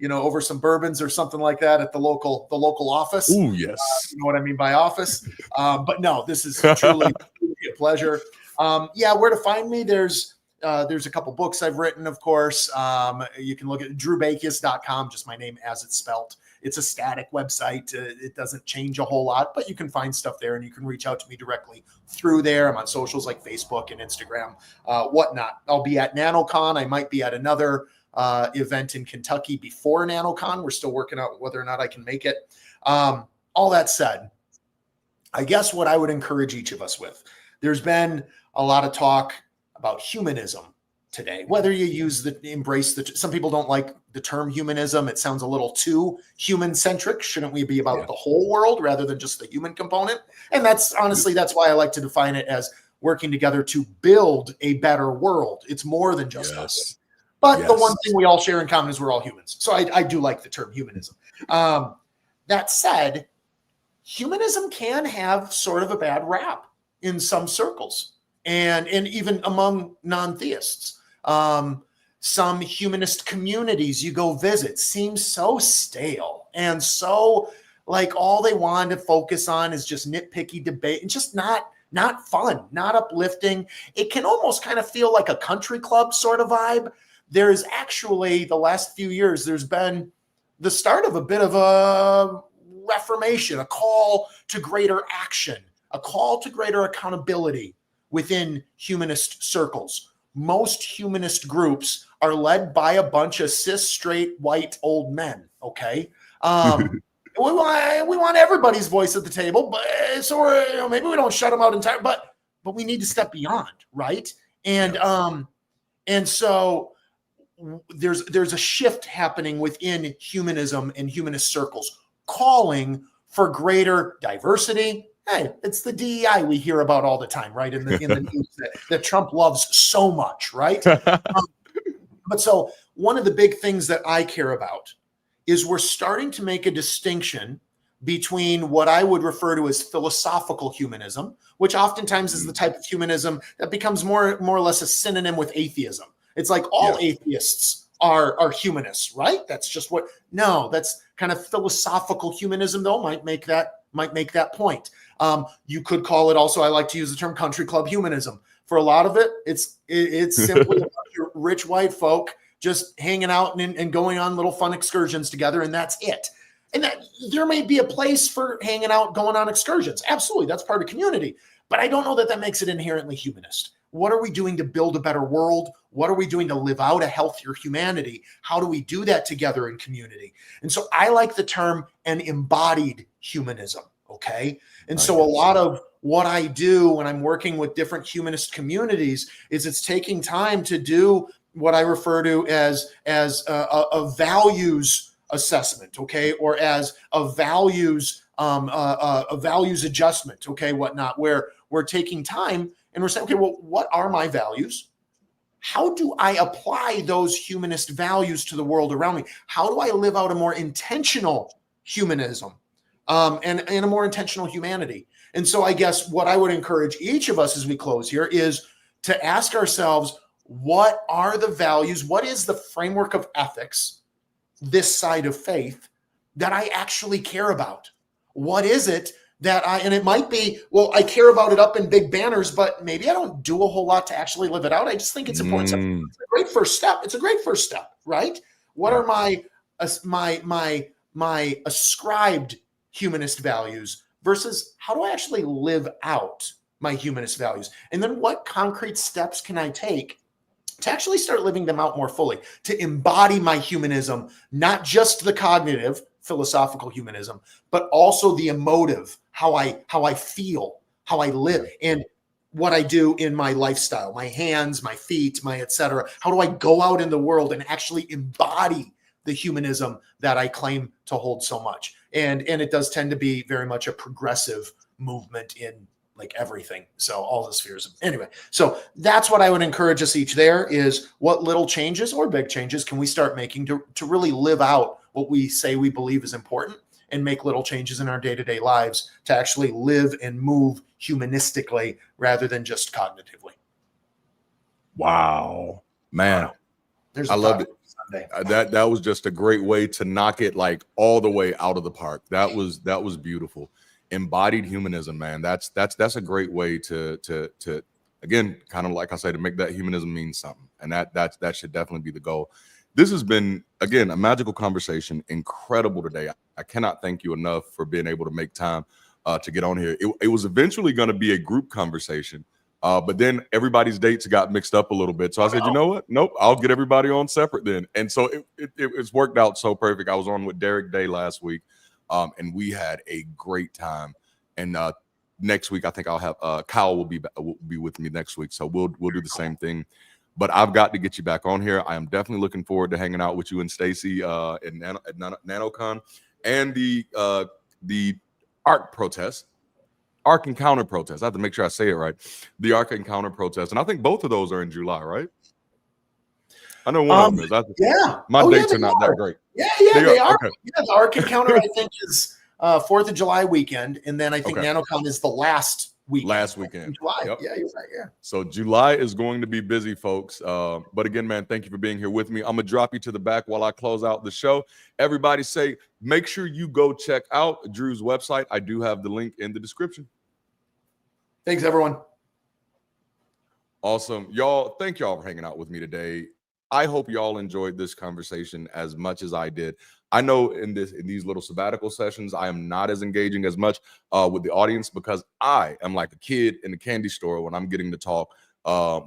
over some bourbons or something like that at the local office. Oh yes. You know what I mean by office. But no, this is truly a pleasure. Where to find me? There's a couple books I've written, of course. You can look at drewbekius.com, just my name as it's spelt. It's a static website. It doesn't change a whole lot, but you can find stuff there, and you can reach out to me directly through there. I'm on socials like Facebook and Instagram, whatnot. I'll be at NanoCon. I might be at another event in Kentucky before NanoCon. We're still working out whether or not I can make it. All that said, I guess what I would encourage each of us with, there's been a lot of talk about humanism today, whether you some people don't like the term humanism. It sounds a little too human centric. Shouldn't we be about the whole world rather than just the human component? And that's why I like to define it as working together to build a better world. It's more than just us. But the one thing we all share in common is we're all humans. So I do like the term humanism. That said, humanism can have sort of a bad rap in some circles. And even among non-theists, some humanist communities you go visit seem so stale and so like all they want to focus on is just nitpicky debate and just not fun, not uplifting. It can almost kind of feel like a country club sort of vibe. There's actually, the last few years, there's been the start of a bit of a reformation, a call to greater action, a call to greater accountability within humanist circles. Most humanist groups are led by a bunch of cis, straight, white, old men, okay? We want everybody's voice at the table, but so maybe we don't shut them out entirely, but we need to step beyond, right? And so there's a shift happening within humanism and humanist circles, calling for greater diversity. Hey, it's the DEI we hear about all the time, right? In the news that Trump loves so much, right? But so one of the big things that I care about is we're starting to make a distinction between what I would refer to as philosophical humanism, which oftentimes is the type of humanism that becomes more or less a synonym with atheism. It's like all atheists are humanists, right? That's just what. No, that's kind of philosophical humanism, though. Might make that point. You could call it also. I like to use the term country club humanism. For a lot of it, it's simply about your rich white folk just hanging out and going on little fun excursions together, and that's it. And that there may be a place for hanging out, going on excursions. Absolutely, that's part of community. But I don't know that makes it inherently humanist. What are we doing to build a better world? What are we doing to live out a healthier humanity? How do we do that together in community? And so I like the term an embodied humanism, okay? And so a lot of what I do when I'm working with different humanist communities is it's taking time to do what I refer to as a values assessment, okay, or as a values adjustment, okay, whatnot, where we're taking time and we're saying, okay, well, what are my values? How do I apply those humanist values to the world around me? How do I live out a more intentional humanism and a more intentional humanity? And so I guess what I would encourage each of us as we close here is to ask ourselves, what are the values? What is the framework of ethics, this side of faith, that I actually care about? What is it that and it might be, well, I care about it up in big banners, but maybe I don't do a whole lot to actually live it out. I just think it's important. It's a great first step. It's a great first step, right? What are my ascribed humanist values versus how do I actually live out my humanist values? And then what concrete steps can I take to actually start living them out more fully, to embody my humanism, not just the cognitive, philosophical humanism, but also the emotive, how I feel, how I live, and what I do in my lifestyle, my hands, my feet, my et cetera. How do I go out in the world and actually embody the humanism that I claim to hold so much? And it does tend to be very much a progressive movement in like everything. So all the spheres. Anyway, so that's what I would encourage us each there is what little changes or big changes can we start making to really live out what we say we believe is important and make little changes in our day-to-day lives to actually live and move humanistically rather than just cognitively. Wow, man. I loved it. That was just a great way to knock it like all the way out of the park. That was beautiful. Embodied humanism, man. That's a great way to again, kind of like I say, to make that humanism mean something. And that should definitely be the goal. This has been, again, a magical conversation. Incredible today. I cannot thank you enough for being able to make time to get on here. It was eventually going to be a group conversation, but then everybody's dates got mixed up a little bit. So I said, you know what? Nope, I'll get everybody on separate then. And so it's worked out so perfect. I was on with Derek Day last week, and we had a great time. And next week, I think I'll have Kyle will be with me next week. So we'll do the same thing. But I've got to get you back on here. I am definitely looking forward to hanging out with you and Stacy at NanoCon and the ARC protest, ARC Encounter protest. I have to make sure I say it right. The ARC Encounter protest, and I think both of those are in July, right? I know one of them is. My dates are not that great. Yeah, they are. Okay. Yeah, the ARC Encounter I think is 4th of July weekend, and then I think NanoCon is the last weekend. July. Yep. Yeah, you're right. Yeah. So July is going to be busy, folks. But again, man, thank you for being here with me. I'm gonna drop you to the back while I close out the show. Everybody say, make sure you go check out Drew's website. I do have the link in the description. Thanks, everyone. Awesome. Y'all, thank y'all for hanging out with me today. I hope y'all enjoyed this conversation as much as I did. I know in these little sabbatical sessions, I am not as engaging as much with the audience because I am like a kid in the candy store when I'm getting to talk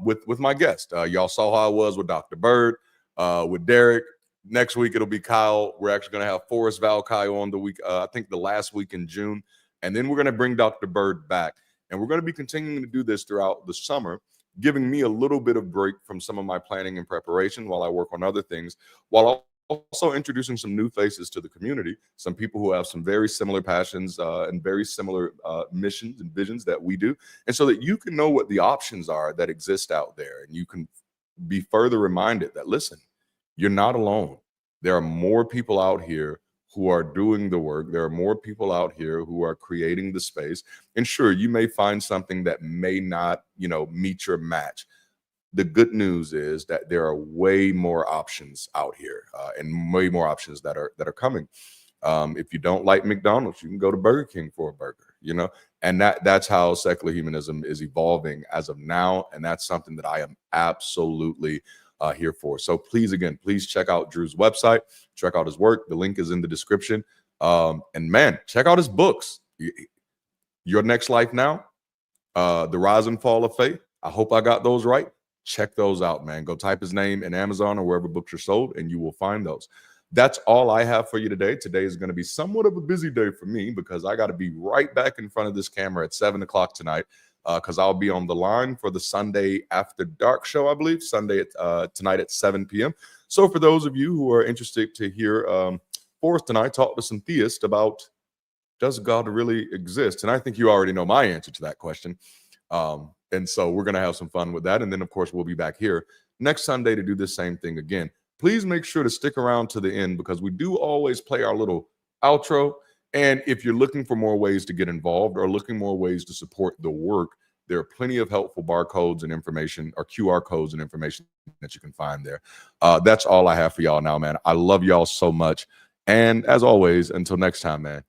with my guest. Y'all saw how I was with Dr. Bird, with Derek. Next week, it'll be Kyle. We're actually going to have Forrest Valcaio on the week, I think the last week in June. And then we're going to bring Dr. Bird back. And we're going to be continuing to do this throughout the summer, giving me a little bit of break from some of my planning and preparation while I work on other things, while also introducing some new faces to the community, some people who have some very similar passions and very similar missions and visions that we do. And so that you can know what the options are that exist out there. And you can be further reminded that, listen, you're not alone. There are more people out here who are doing the work. There are more people out here who are creating the space. And sure, you may find something that may not, meet your match. The good news is that there are way more options out here, and way more options that are coming. If you don't like McDonald's, you can go to Burger King for a burger, and that's how secular humanism is evolving as of now. And that's something that I am absolutely here for. So please check out Drew's website, check out his work. The link is in the description. And man, check out his books. Your Next Life Now, The Rise and Fall of Faith. I hope I got those right. Check those out, man. Go type his name in Amazon or wherever books are sold, and you will find those. That's all I have for you today. Today is going to be somewhat of a busy day for me because I got to be right back in front of this camera at 7 o'clock tonight, because I'll be on the line for the Sunday After Dark show, I believe, tonight at 7 p.m. So for those of you who are interested to hear Forrest and I talk to some theists about, does God really exist? And I think you already know my answer to that question. And so we're going to have some fun with that. And then, of course, we'll be back here next Sunday to do the same thing again. Please make sure to stick around to the end because we do always play our little outro. And if you're looking for more ways to get involved or looking more ways to support the work, there are plenty of helpful barcodes and information, or QR codes and information that you can find there. That's all I have for y'all now, man. I love y'all so much. And as always, until next time, man,